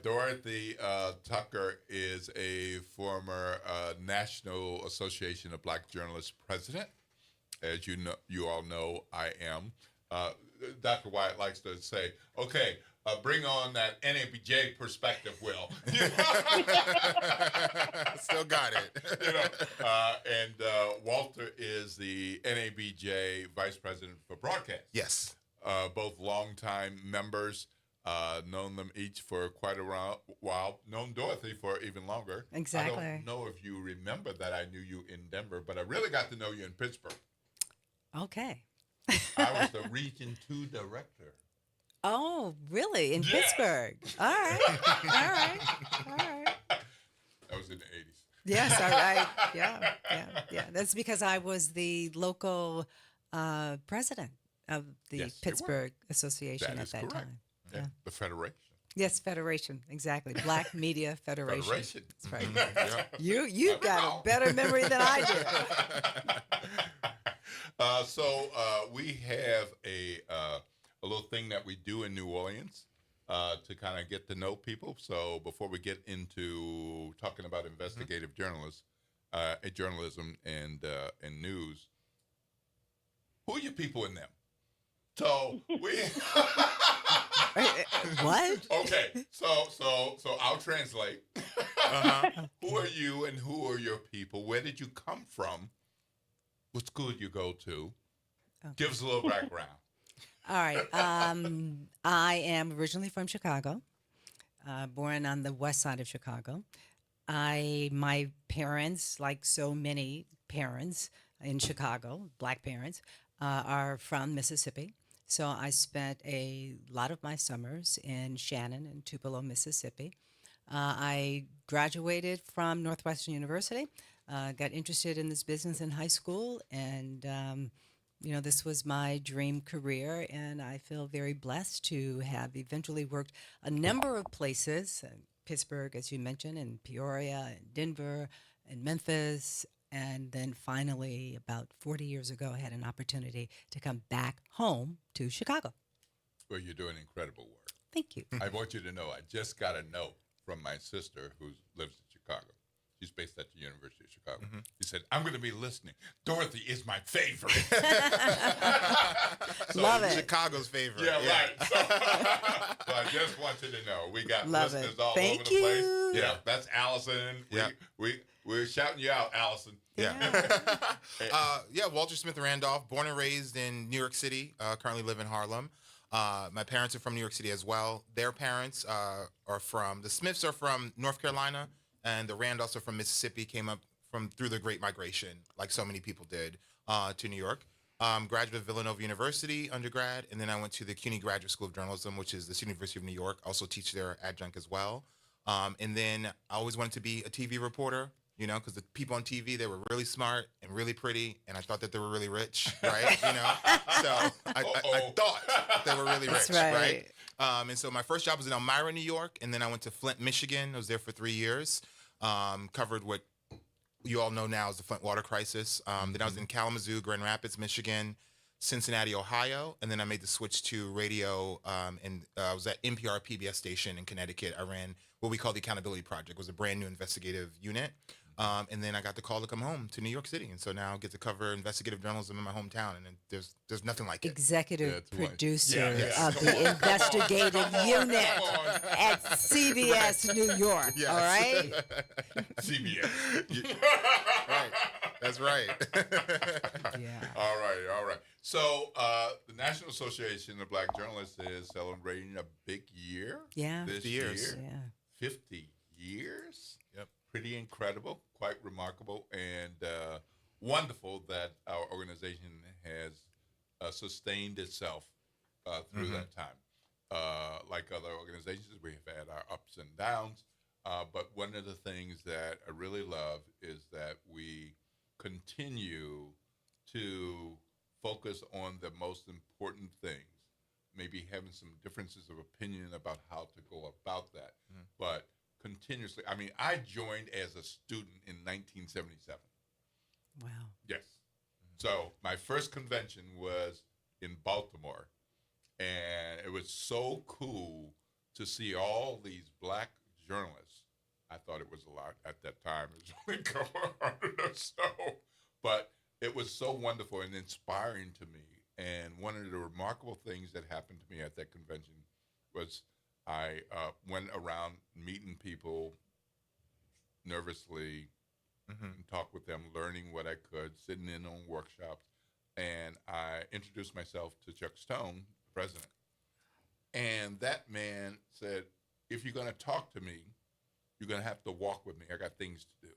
Dorothy Tucker is a former National Association of Black Journalists president. As you all know, I am. Dr. Wyatt likes to say, okay, bring on that NABJ perspective, Will. Still got it. And Walter is the NABJ vice president for broadcast. Yes. Both longtime members, known them each for quite a while, known Dorothy for even longer. Exactly. I don't know if you remember that I knew you in Denver, but I really got to know you in Pittsburgh. Okay. I was the Region 2 director. Oh, really? In Pittsburgh? All right. That was in the 80s. Yes, all right. Yeah. That's because I was the local president of the Pittsburgh Association at that time. Yeah. The Federation. Yes, Federation, exactly. Black Media Federation. That's right. Yeah. You got a better memory than I do. So we have a little thing that we do in New Orleans to kind of get to know people. So before we get into talking about investigative journalism and news, who are your people in them? So we what? Okay, so I'll translate. Who are you and who are your people? Where did you come from? What school did you go to? Okay. Give us a little background. All right. I am originally from Chicago, born on the west side of Chicago. My parents, like so many parents in Chicago, black parents, are from Mississippi. So I spent a lot of my summers in Shannon and Tupelo, Mississippi. I graduated from Northwestern University, got interested in this business in high school, and this was my dream career, and I feel very blessed to have eventually worked a number of places, Pittsburgh, as you mentioned, and Peoria, and Denver, and Memphis, and then finally, about 40 years ago, I had an opportunity to come back home to Chicago. Well, you're doing incredible work. Thank you. I want you to know, I just got a note from my sister who lives in Chicago. She's based at the University of Chicago. Mm-hmm. She said, I'm going to be listening. Dorothy is my favorite. Love it. Chicago's favorite. Yeah, right. So I just want you to know, we got listeners all over the place. Yeah, that's Allison. We're shouting you out, Allison. Yeah. Walter Smith Randolph, born and raised in New York City, currently live in Harlem. My parents are from New York City as well. Their parents the Smiths are from North Carolina, and the Randolphs are from Mississippi, came up through the Great Migration, like so many people did, to New York. Graduate of Villanova University, undergrad, and then I went to the CUNY Graduate School of Journalism, which is the University of New York. Also teach there adjunct as well. And then I always wanted to be a TV reporter, because the people on TV, they were really smart and really pretty, and I thought that they were really rich, right? So I thought they were really rich, right? And so my first job was in Elmira, New York, and then I went to Flint, Michigan. I was there for 3 years, covered what you all know now as the Flint water crisis. Then I was in Kalamazoo, Grand Rapids, Michigan, Cincinnati, Ohio, and then I made the switch to radio, and I was at NPR PBS station in Connecticut. I ran what we call the Accountability Project. It was a brand new investigative unit. And then I got the call to come home to New York City, and so now I get to cover investigative journalism in my hometown, and there's nothing like it. Executive producer Yes. of the investigative unit at CBS New York. Yes. All right. CBS. Right. That's right. Yeah. All right. So the National Association of Black Journalists is celebrating a big year. Yeah. This 50 years. year. Yeah. 50 years. Yep. Pretty incredible, quite remarkable, and wonderful that our organization has sustained itself through that time. Like other organizations, we have had our ups and downs, but one of the things that I really love is that we continue to focus on the most important things, maybe having some differences of opinion about how to go about that, but continuously. I mean, I joined as a student in 1977. Wow. Yes. So my first convention was in Baltimore, and it was so cool to see all these black journalists. I thought it was a lot at that time. It was only a couple hundred or so, but it was so wonderful and inspiring to me. And one of the remarkable things that happened to me at that convention was I went around meeting people nervously and talked with them, learning what I could, sitting in on workshops. And I introduced myself to Chuck Stone, the president. And that man said, if you're going to talk to me, you're going to have to walk with me. I got things to do.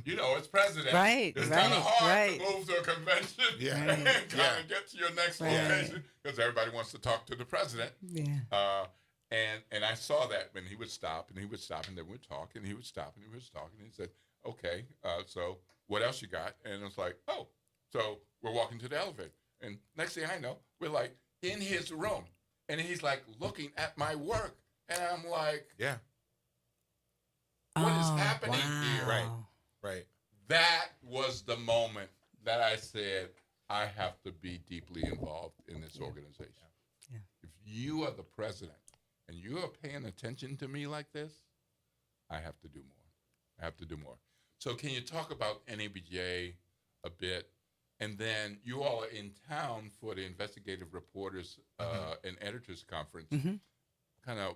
You know, as president, it's kind of hard to move to a convention and kind of get to your next location because everybody wants to talk to the president. Yeah. And I saw that when he would stop and he would stop and then we'd talk and he would stop and he would talk and he said, okay, so what else you got? And it was like, oh, so we're walking to the elevator. And next thing I know, we're like in his room and he's like looking at my work. And I'm like, what is happening here? Right. That was the moment that I said, I have to be deeply involved in this organization. Yeah. If you are the president and you are paying attention to me like this, I have to do more. So can you talk about NABJ a bit? And then you all are in town for the Investigative Reporters and Editors Conference. Kind of,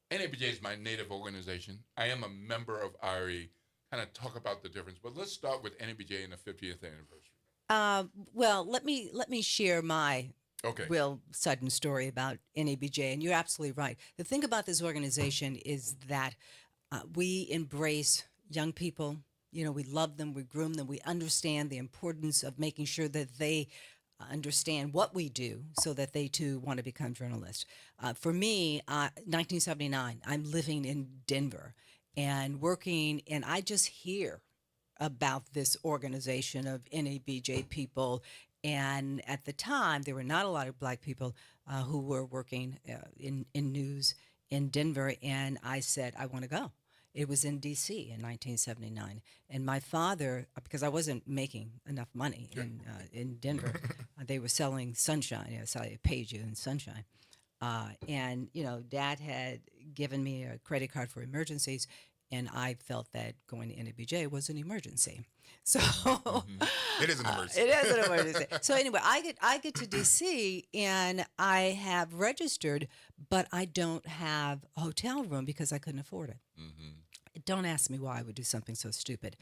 NABJ is my native organization. I am a member of IRE. Kind of talk about the difference. But let's start with NABJ and the 50th anniversary. Well, let me share my real sudden story about NABJ. And you're absolutely right. The thing about this organization is that we embrace young people. You know, we love them, we groom them, we understand the importance of making sure that they understand what we do so that they too want to become journalists. For me, 1979, I'm living in Denver and working, and I just hear about this organization of NABJ people. And at the time, there were not a lot of black people who were working in news in Denver. And I said, I want to go. It was in D.C. in 1979. And my father, because I wasn't making enough money in Denver, they were selling sunshine. Yes, I paid you in sunshine. And, you know, Dad had given me a credit card for emergencies, and I felt that going to NABJ was an emergency. So it is an emergency. It is an emergency. So anyway, I get to DC and I have registered, but I don't have a hotel room because I couldn't afford it. Don't ask me why I would do something so stupid.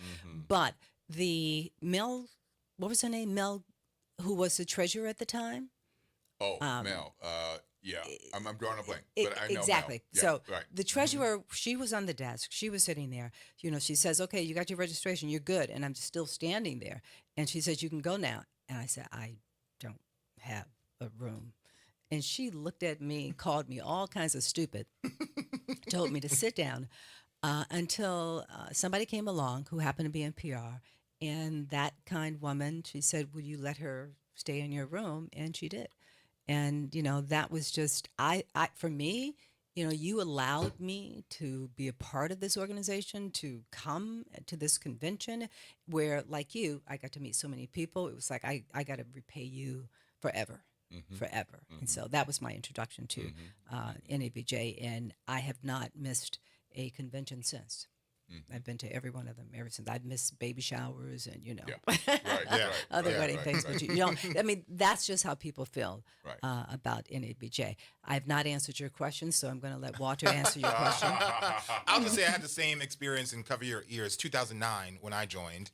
But the Mel, what was her name? Mel, who was the treasurer at the time? Oh, Mel. Yeah, I'm drawing a blank, but I know exactly. Mel. So right. The treasurer, she was on the desk. She was sitting there. You know, she says, "Okay, you got your registration. You're good." And I'm still standing there. And she says, "You can go now." And I said, "I don't have a room." And she looked at me, called me all kinds of stupid, told me to sit down until somebody came along who happened to be in PR. And that kind woman, she said, "Will you let her stay in your room?" And she did. And, you know, that was just, for me, you know, you allowed me to be a part of this organization, to come to this convention where, like you, I got to meet so many people. It was like, I got to repay you forever, forever. And so that was my introduction to NABJ. And I have not missed a convention since. I've been to every one of them ever since. I've missed baby showers and Right, other right, wedding right, things, right. but you don't. I mean, that's just how people feel Right. about NABJ. I've not answered your question, so I'm going to let Walter answer your question. I'll just say I had the same experience and cover your ears. 2009 when I joined,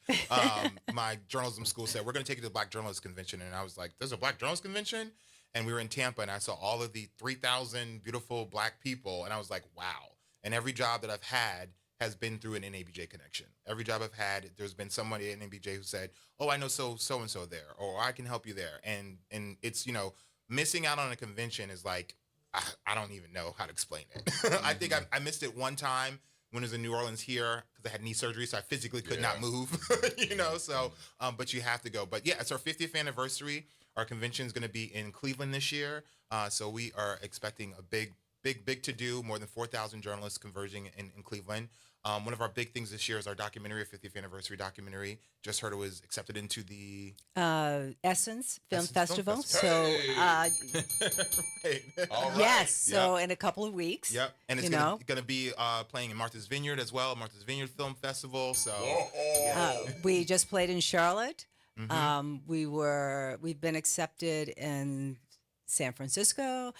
my journalism school said we're going to take you to the Black Journalists Convention, and I was like, "There's a Black Journalists Convention?" And we were in Tampa, and I saw all of the 3,000 beautiful Black people, and I was like, "Wow!" And every job that I've had has been through an NABJ connection. Every job I've had, there's been somebody at NABJ who said, "Oh, I know so and so there," or "I can help you there." And it's missing out on a convention is like I don't even know how to explain it. I think I missed it one time when it was in New Orleans here because I had knee surgery, so I physically could not move. So but you have to go. But yeah, it's our 50th anniversary. Our convention is going to be in Cleveland this year, so we are expecting a big to do. More than 4,000 journalists converging in Cleveland. One of our big things this year is our documentary, 50th anniversary documentary. Just heard it was accepted into the Essence Film Festival. Hey. So Right. All right. yes, so in a couple of weeks. Yep, and it's going to be playing in Martha's Vineyard as well, Martha's Vineyard Film Festival. So we just played in Charlotte. Mhm. We've been accepted in San Francisco.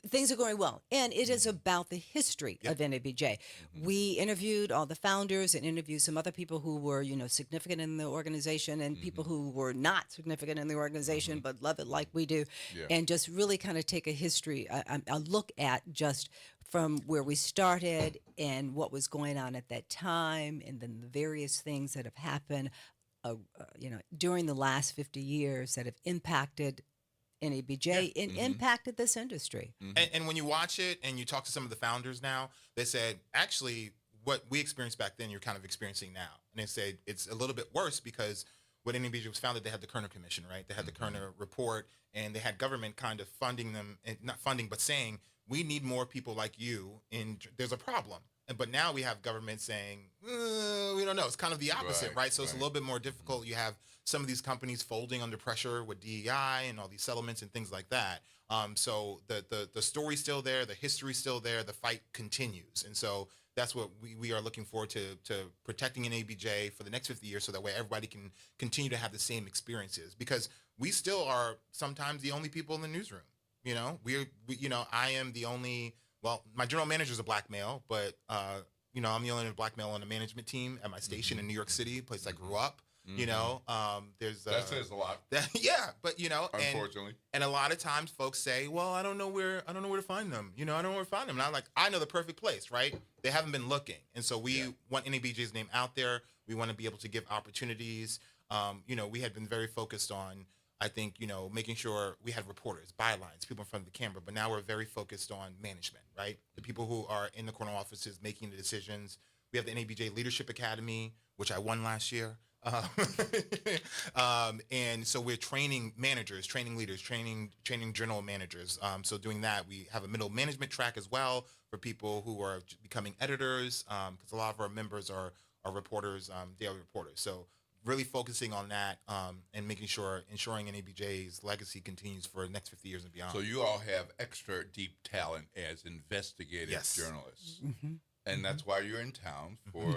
Things are going well, and it is about the history of NABJ. We interviewed all the founders and interviewed some other people who were significant in the organization and people who were not significant in the organization but love it like we do, and just really kind of take a history, a look at just from where we started and what was going on at that time, and then the various things that have happened during the last 50 years that have impacted NABJ and impacted this industry. And when you watch it and you talk to some of the founders now, they said, actually, what we experienced back then, you're kind of experiencing now. And they say it's a little bit worse because when NABJ was founded, they had the Kerner Commission, right? They had the Kerner report, and they had government kind of funding them, and not funding, but saying, we need more people like you, and there's a problem. But now we have government saying, we don't know. It's kind of the opposite, right? So it's a little bit more difficult. You have some of these companies folding under pressure with DEI and all these settlements and things like that. So the story's still there. The history's still there. The fight continues. And so that's what we are looking forward to protecting NABJ for the next 50 years so that way everybody can continue to have the same experiences. Because we still are sometimes the only people in the newsroom. I am the only... Well, my general manager is a Black male, but I'm the only Black male on the management team at my station in New York City, a place I grew up. There's that says a lot. But unfortunately, and a lot of times folks say, "Well, I don't know where to find them." I don't know where to find them. And I'm like, I know the perfect place, right? They haven't been looking, and so we want NABJ's name out there. We want to be able to give opportunities. We had been very focused on, I think, making sure we had reporters, bylines, people in front of the camera, but now we're very focused on management, right? The people who are in the corner offices making the decisions. We have the NABJ Leadership Academy, which I won last year. And so we're training managers, training leaders, training general managers. So doing that, we have a middle management track as well for people who are becoming editors, because a lot of our members are reporters, daily reporters. So really focusing on that and ensuring NABJ's legacy continues for the next 50 years and beyond. So you all have extra deep talent as investigative journalists. Mm-hmm. And that's why you're in town for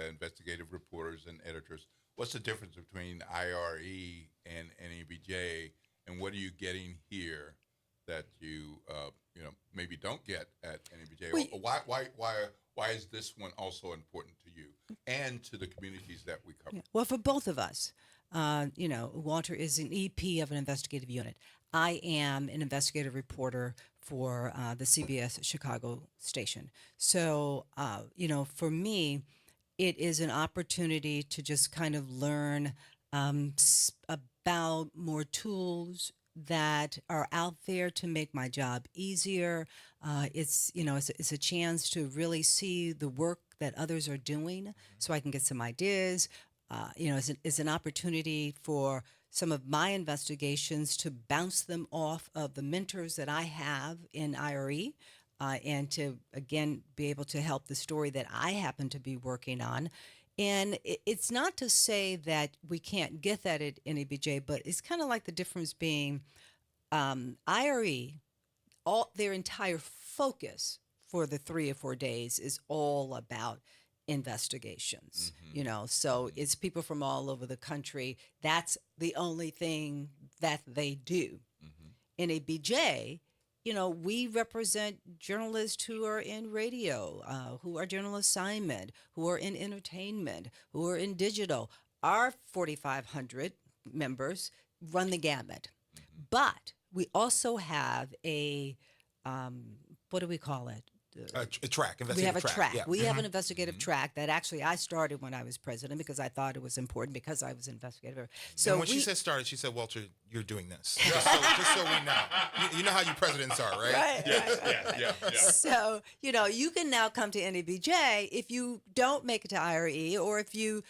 investigative reporters and editors. What's the difference between IRE and NABJ, and what are you getting here that you maybe don't get at NABJ? Why is this one also important to you and to the communities that we cover? Well, for both of us, Walter is an EP of an investigative unit. I am an investigative reporter for the CBS Chicago station. So, for me, it is an opportunity to just kind of learn about more tools that are out there to make my job easier. It's a chance to really see the work that others are doing, so I can get some ideas. It's an opportunity for some of my investigations to bounce them off of the mentors that I have in IRE, and to, again, be able to help the story that I happen to be working on. And it's not to say that we can't get that at NABJ, but it's kind of like the difference being IRE, their entire focus for the 3 or 4 days is all about investigations, so it's people from all over the country. That's the only thing that they do. NABJ, we represent journalists who are in radio, who are general assignment, who are in entertainment, who are in digital. Our 4,500 members run the gamut. But we also have a, what do we call it? A track. We have a track. Yeah. We have an investigative track that actually I started when I was president because I thought it was important because I was investigator. So and when she said started, she said, Walter, you're doing this. Just so we know. You know how you presidents are, right? Right. Yeah. So, you can now come to NABJ if you don't make it to IRE or if you,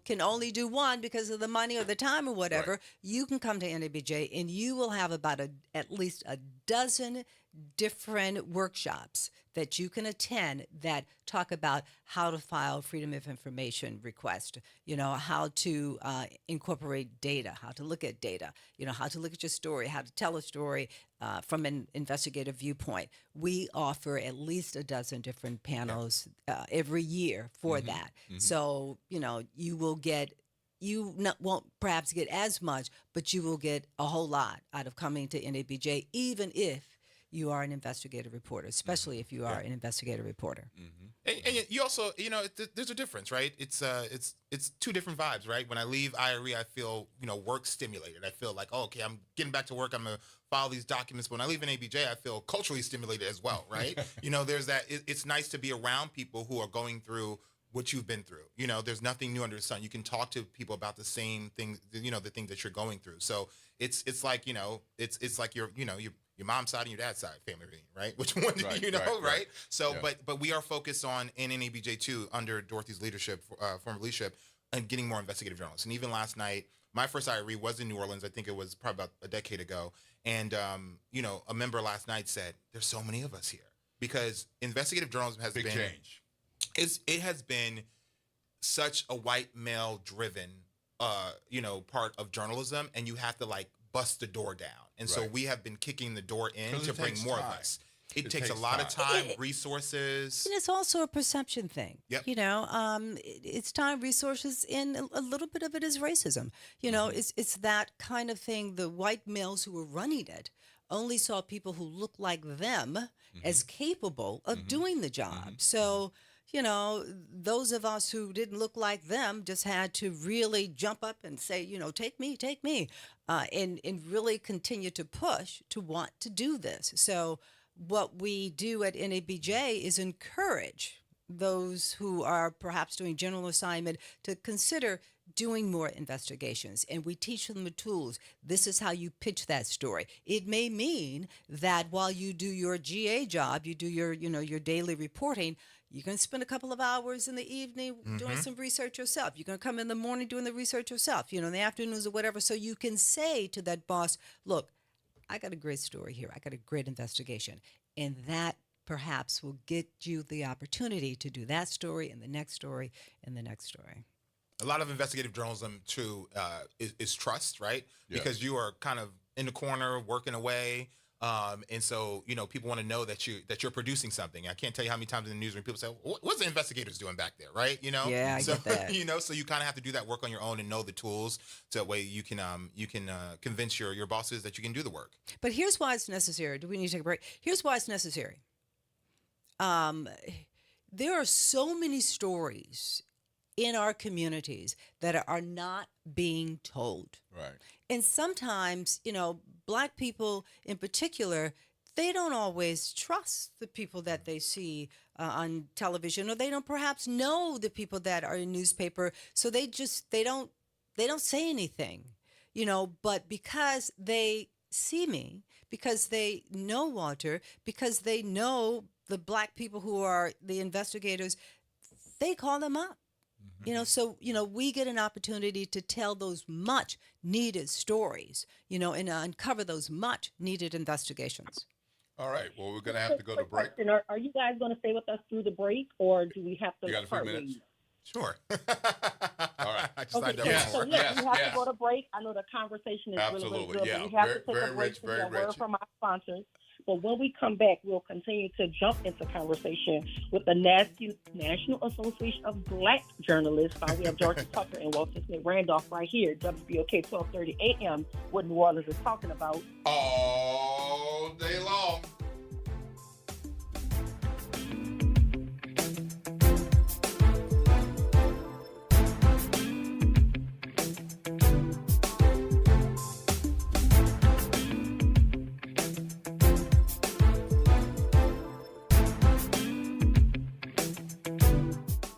can only do one because of the money or the time or whatever, you can come to NABJ and you will have about at least a dozen different workshops that you can attend that talk about how to file Freedom of Information request, how to incorporate data, how to look at data, how to look at your story, how to tell a story from an investigative viewpoint. We offer at least a dozen different panels every year for that. So, you will get won't perhaps get as much, but you will get a whole lot out of coming to NABJ, even if you are an investigative reporter, especially if you are an investigative reporter. And you also, there's a difference, right? It's two different vibes, right? When I leave IRE, I feel, work stimulated. I feel like, okay, I'm getting back to work. I'm going to file these documents. But when I leave NABJ, I feel culturally stimulated as well, right? There's that. It's nice to be around people who are going through what you've been through. There's nothing new under the sun. You can talk to people about the same things, the things that you're going through. So it's like, it's like your mom's side and your dad's side family reunion, right? Which one do right? So, but we are focused on in NABJ too, under Dorothy's leadership, former leadership, and getting more investigative journalists. And even last night, my first IRE was in New Orleans. I think it was probably about a decade ago. And, a member last night said, there's so many of us here because investigative journalism has Big been change. It has been such a white male driven, part of journalism, and you have to bust the door down. And so we have been kicking the door in to bring more of us. It takes a lot of time, resources. And it's also a perception thing. Yep. It's time, resources, and a little bit of it is racism. It's that kind of thing. The white males who were running it only saw people who looked like them as capable of doing the job. So, those of us who didn't look like them just had to really jump up and say, take me, and really continue to push to want to do this. So what we do at NABJ is encourage those who are perhaps doing general assignment to consider doing more investigations, and we teach them the tools. This is how you pitch that story. It may mean that while you do your GA job, you do your daily reporting, you're going to spend a couple of hours in the evening doing some research yourself. You're going to come in the morning doing the research yourself, in the afternoons or whatever. So you can say to that boss, look, I got a great story here. I got a great investigation. And that perhaps will get you the opportunity to do that story and the next story and the next story. A lot of investigative journalism, too, is trust, right? Yeah. Because you are kind of in the corner working away. And so, people want to know that you're producing something. I can't tell you how many times in the newsroom people say, what's the investigators doing back there, right? Yeah, I get that. So you kind of have to do that work on your own and know the tools so that way you can convince your bosses that you can do the work. But here's why it's necessary. Do we need to take a break? Here's why it's necessary. There are so many stories in our communities that are not being told. Right. And sometimes, Black people in particular, they don't always trust the people that they see on television, or they don't perhaps know the people that are in newspaper. So they don't say anything, but because they see me, because they know Walter, because they know the Black people who are the investigators, they call them up. So, we get an opportunity to tell those much needed stories, and uncover those much needed investigations. All right. Well, we're going to have to go to break. Are you guys going to stay with us through the break, or do we have to? You got a few minutes? Sure. All right. I just signed up So for it. we have to go to break. I know the conversation is really, really good. Yeah. But we have to take Very a break rich, to very get a word rich. from our sponsors. But when we come back, we'll continue to jump into conversation with the National Association of Black Journalists. We have Dorothy Tucker and Walter Smith Randolph right here, WBOK 1230 a.m., what New Orleans is talking about. All day long.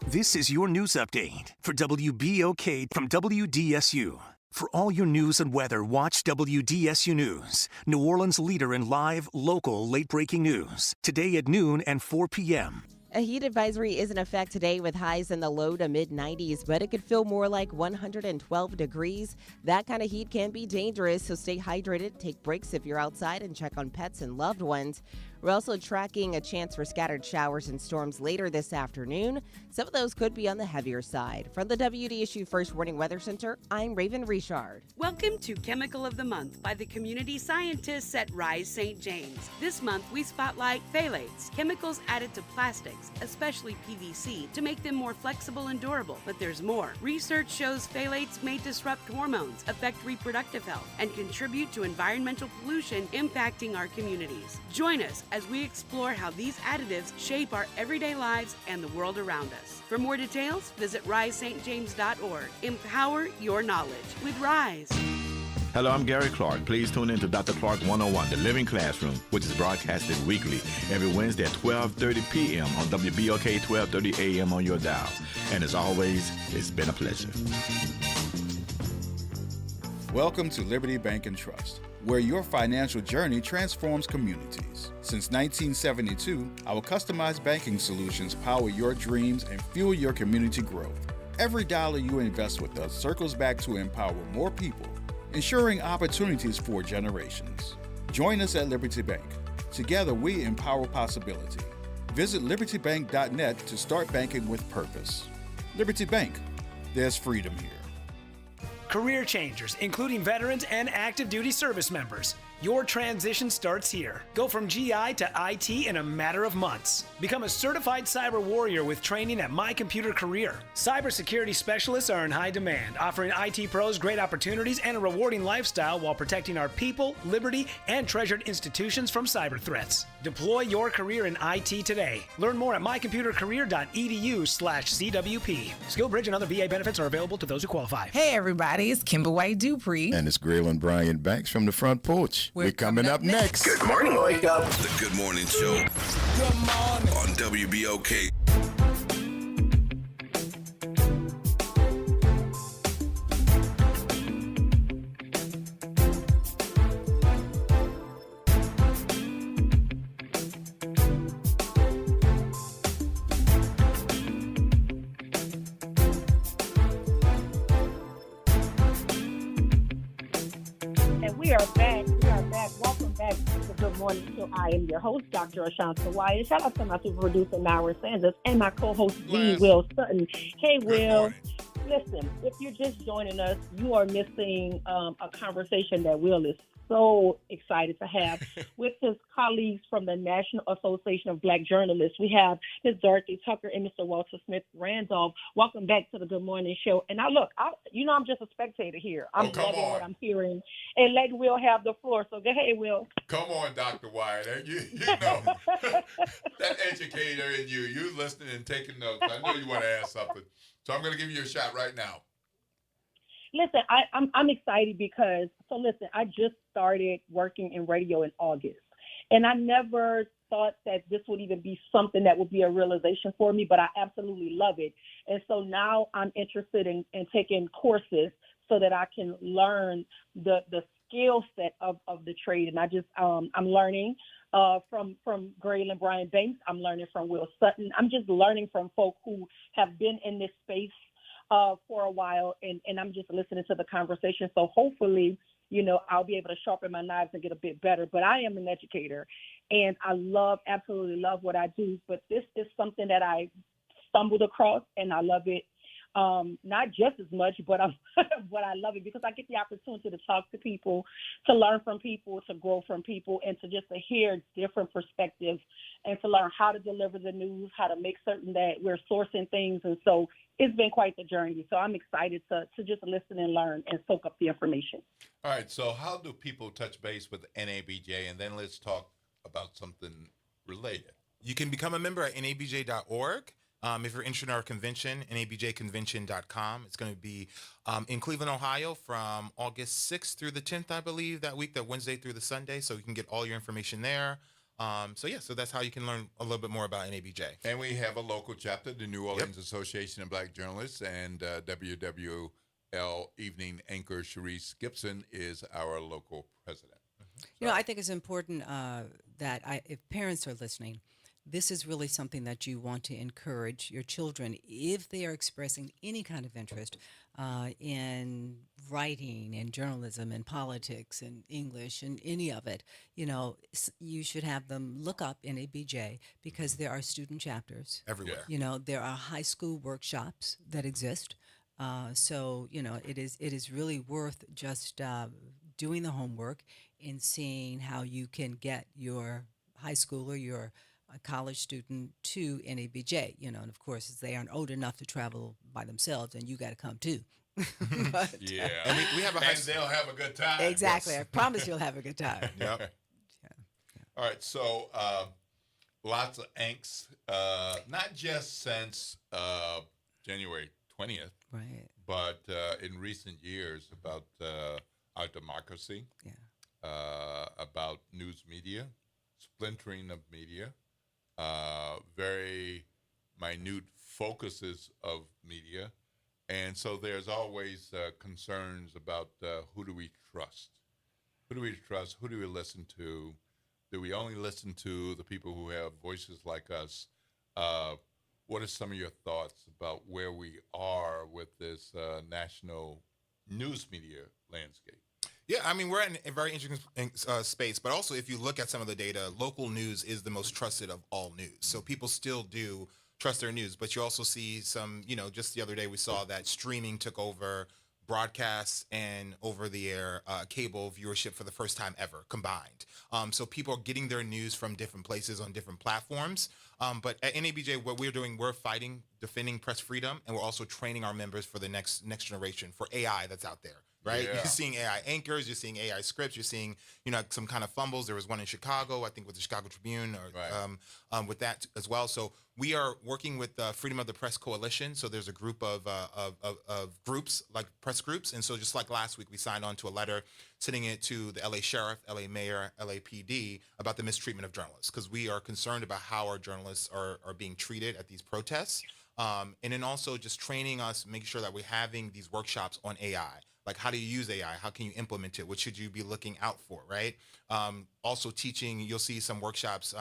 This is your news update for WBOK from WDSU. For all your news and weather, watch WDSU News, New Orleans' leader in live, local, late-breaking news. Today at noon and 4 p.m. A heat advisory is in effect today with highs in the low to mid-90s, but it could feel more like 112 degrees. That kind of heat can be dangerous, so stay hydrated, take breaks if you're outside, and check on pets and loved ones. We're also tracking a chance for scattered showers and storms later this afternoon. Some of those could be on the heavier side. From the WDSU First Warning Weather Center, I'm Raven Richard. Welcome to Chemical of the Month by the community scientists at Rise St. James. This month, we spotlight phthalates, chemicals added to plastics, especially PVC, to make them more flexible and durable. But there's more. Research shows phthalates may disrupt hormones, affect reproductive health, and contribute to environmental pollution impacting our communities. Join us as we explore how these additives shape our everyday lives and the world around us. For more details, visit risestjames.org. Empower your knowledge with Rise. Hello, I'm Gary Clark. Please tune in to Dr. Clark 101, The Living Classroom, which is broadcasted weekly every Wednesday at 12:30 p.m. on WBOK 1230 a.m. on your dial. And as always, it's been a pleasure. Welcome to Liberty Bank and Trust, where your financial journey transforms communities. Since 1972, our customized banking solutions power your dreams and fuel your community growth. Every dollar you invest with us circles back to empower more people, ensuring opportunities for generations. Join us at Liberty Bank. Together, we empower possibility. Visit libertybank.net to start banking with purpose. Liberty Bank, there's freedom here. Career changers, including veterans and active duty service members. Your transition starts here. Go from GI to IT in a matter of months. Become a certified cyber warrior with training at My Computer Career. Cybersecurity specialists are in high demand, offering IT pros great opportunities and a rewarding lifestyle while protecting our people, liberty, and treasured institutions from cyber threats. Deploy your career in IT today. Learn more at mycomputercareer.edu/CWP. SkillBridge and other VA benefits are available to those who qualify. Hey everybody, it's Kimber White Dupree. And it's Graylin Bryant Banks from the front porch. We're coming up next. Good morning, Wake Up. The Good Morning Show. Good morning. On WBOK. I am your host, Dr. Ashanta Wyatt. Shout out to my super producer, Myra Sanders, and my co-host, V. Will Sutton. Hey, Will. Listen, if you're just joining us, you are missing a conversation that Will is so excited to have with his colleagues from the National Association of Black Journalists. We have Ms. Dorothy Tucker and Mr. Walter Smith Randolph. Welcome back to the Good Morning Show. And now, look, I'm just a spectator here. I'm loving what I'm hearing. And let Will have the floor. So go ahead, Will. Come on, Dr. Wyatt. You know, that educator in you listening and taking notes. I know you want to ask something. So I'm going to give you a shot right now. Listen, I'm excited because, I just started working in radio in August. And I never thought that this would even be something that would be a realization for me, but I absolutely love it. And so now I'm interested in taking courses so that I can learn the skill set of the trade. And I'm learning from Graylin Bryant Banks. I'm learning from Will Sutton. I'm just learning from folk who have been in this space for a while, and I'm just listening to the conversation. So hopefully, I'll be able to sharpen my knives and get a bit better. But I am an educator, and I absolutely love what I do. But this is something that I stumbled across, and I love it. not just as much, but but I love it because I get the opportunity to talk to people, to learn from people, to grow from people, and to just to hear different perspectives and to learn how to deliver the news, how to make certain that we're sourcing things. And so it's been quite the journey. So I'm excited to just listen and learn and soak up the information. All right. So how do people touch base with NABJ? And then let's talk about something related. You can become a member at nabj.org. If you're interested in our convention, nabjconvention.com. It's going to be in Cleveland, Ohio from August 6th through the 10th, I believe, that week, that Wednesday through the Sunday. So you can get all your information there. So that's how you can learn a little bit more about NABJ. And we have a local chapter, the New Orleans Association of Black Journalists, and WWL evening anchor Sharice Gibson is our local president. You know, I think it's important that if parents are listening, this is really something that you want to encourage your children if they are expressing any kind of interest in writing and journalism and politics and English and any of it. You know, you should have them look up NABJ because there are student chapters everywhere. You know, there are high school workshops that exist. So, you know, it is really worth just doing the homework and seeing how you can get your high schooler, your college student to NABJ, you know, and of course, they aren't old enough to travel by themselves, and you got to come too. But, yeah, and we have a and they'll have a good time. Exactly, yes. I promise you'll have a good time. Yep. Yeah. All right, so lots of angst, not just since January 20th, right? But in recent years about our democracy, about news media, splintering of media. Very minute focuses of media. And so there's always concerns about who do we trust? Who do we trust? Who do we listen to? Do we only listen to the people who have voices like us? What are some of your thoughts about where we are with this national news media landscape? Yeah, I mean, we're in a very interesting space, but also if you look at some of the data, local news is the most trusted of all news. So people still do trust their news, but you also see some, you know, just the other day we saw that streaming took over broadcasts and over-the-air cable viewership for the first time ever combined. So people are getting their news from different places on different platforms. But at NABJ, what we're doing, we're fighting, defending press freedom, and we're also training our members for the next generation for AI that's out there. Right, Yeah. You're seeing AI anchors, you're seeing AI scripts, you're seeing, you know, some kind of fumbles. There was one in Chicago, I think, with the Chicago Tribune, or with that as well. So we are working with the Freedom of the Press Coalition. So there's a group of groups, like press groups, and so just like last week, we signed on to a letter sending it to the LA Sheriff, LA Mayor, LAPD about the mistreatment of journalists, because we are concerned about how our journalists are being treated at these protests, and then also just training us, making sure that we're having these workshops on AI. Like, how do you use AI? How can you implement it? What should you be looking out for, right? Also teaching, you'll see some workshops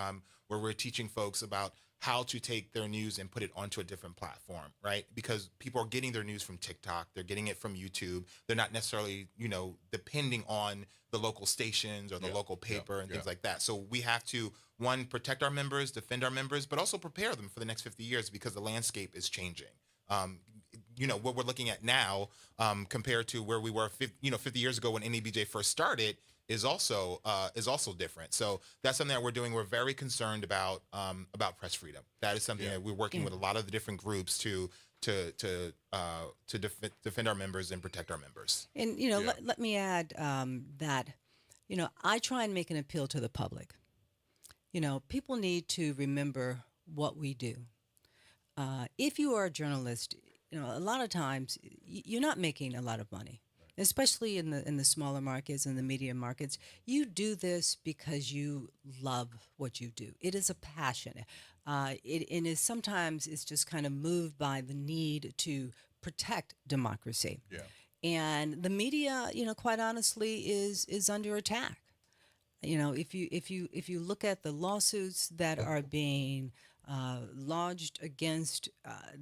where we're teaching folks about how to take their news and put it onto a different platform, right? Because people are getting their news from TikTok. They're getting it from YouTube. They're not necessarily, you know, depending on the local stations or the local paper and things like that. So we have to, one, protect our members, defend our members, but also prepare them for the next 50 years because the landscape is changing. You know, what we're looking at now compared to where we were 50 years ago when NABJ first started is also different. So that's something that we're doing. We're very concerned about press freedom. That is something that we're working with a lot of the different groups to defend our members and protect our members. And, you know, let me add that, you know, I try and make an appeal to the public. You know, people need to remember what we do. If you are a journalist, you know, a lot of times you're not making a lot of money, especially in the smaller markets and the medium markets. You do this because you love what you do. It is a passion. It is sometimes it's just kind of moved by the need to protect democracy. Yeah. And the media, you know, quite honestly, is under attack. You know, if you look at the lawsuits that are being lodged against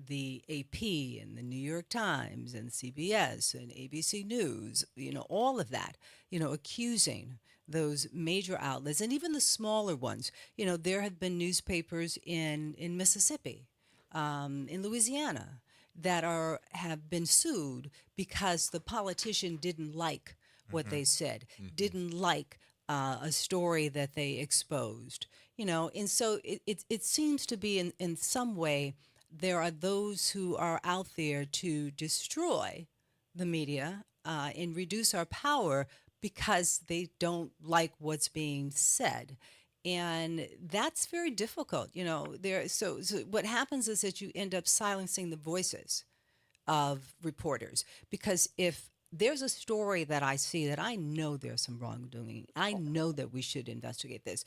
the AP and the New York Times and CBS and ABC News, you know, all of that, you know, accusing those major outlets and even the smaller ones. You know, there have been newspapers in Mississippi, in Louisiana, that have been sued because the politician didn't like what they said, didn't like a story that they exposed, and so it seems to be in some way there are those who are out there to destroy the media and reduce our power because they don't like what's being said. And that's very difficult, So what happens is that you end up silencing the voices of reporters, because if there's a story that I see that I know there's some wrongdoing, I know that we should investigate this,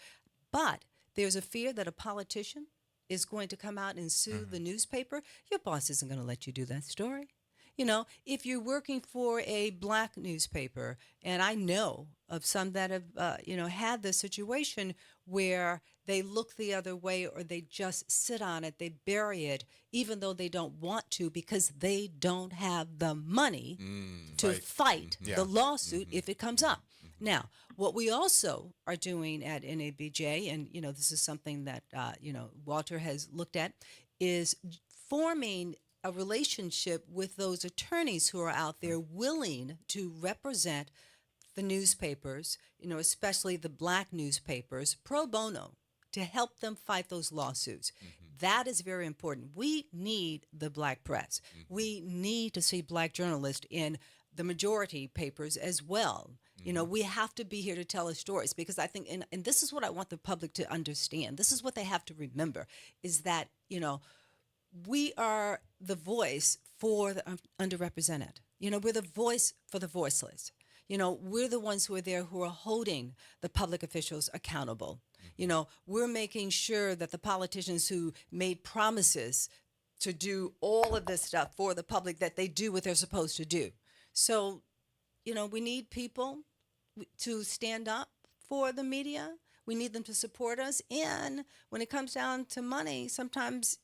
but there's a fear that a politician is going to come out and sue the newspaper, your boss isn't going to let you do that story. If you're working for a black newspaper, and I know of some that have, had this situation where they look the other way or they just sit on it, they bury it, even though they don't want to because they don't have the money to fight the lawsuit if it comes up. Now, what we also are doing at NABJ, and, this is something that, Walter has looked at, is forming a relationship with those attorneys who are out there willing to represent the newspapers, especially the black newspapers, pro bono, to help them fight those lawsuits. That is very important. We need the black press. We need to see black journalists in the majority papers as well. We have to be here to tell our stories, because I think, and this is what I want the public to understand. This is what they have to remember, is that, we are the voice for the underrepresented. We're the voice for the voiceless. We're the ones who are there who are holding the public officials accountable. We're making sure that the politicians who made promises to do all of this stuff for the public, that they do what they're supposed to do. So, we need people to stand up for the media. We need them to support us. And when it comes down to money, sometimes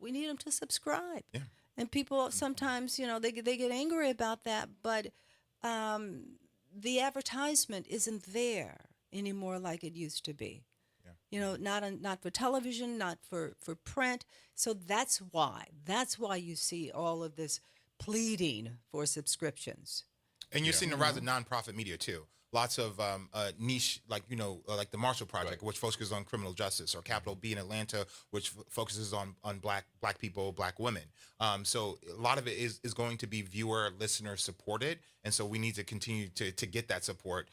we need them to subscribe. Yeah. And people sometimes, they get angry about that, but the advertisement isn't there anymore like it used to be. Yeah. Not for television, not for print. So that's why you see all of this pleading for subscriptions. And you're seeing the rise of nonprofit media too. Lots of niche, like the Marshall Project, which focuses on criminal justice, or Capital B in Atlanta, which focuses on black people, black women. So a lot of it is going to be viewer, listener supported, and so we need to continue to get that support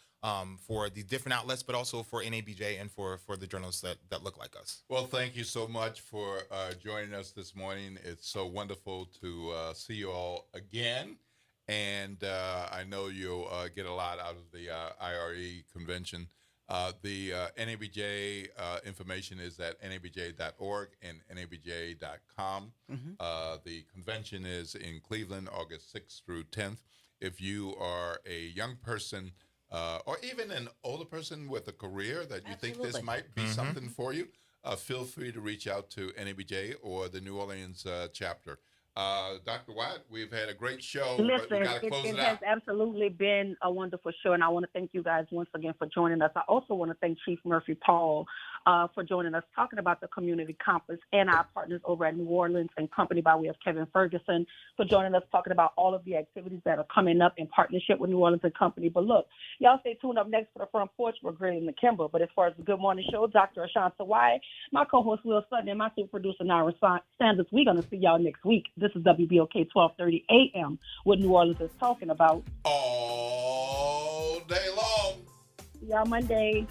for the different outlets, but also for NABJ and for the journalists that look like us. Well, thank you so much for joining us this morning. It's so wonderful to see you all again. And I know you'll get a lot out of the IRE convention. The NABJ information is at nabj.org and nabj.com. The convention is in Cleveland, August 6th through 10th. If you are a young person or even an older person with a career that you think this might be something for you, feel free to reach out to NABJ or the New Orleans chapter. Dr. Watt, we've had a great show. Listen, but we got to close it it has out. absolutely been a wonderful show, and I want to thank you guys once again for joining us. I also want to thank Chief Murphy Paul for joining us, talking about the community conference, and our partners over at New Orleans and Company by way of Kevin Ferguson for joining us, talking about all of the activities that are coming up in partnership with New Orleans and Company. But look, y'all stay tuned. Up next for the Front Porch, we're grilling the Kimber. But as far as the Good Morning Show, Dr. Ashanta Wyatt, my co-host Will Sutton, and my super producer Naira Sanders, we're going to see y'all next week. This is WBOK 1230 AM, what New Orleans is talking about all day long. See y'all Monday.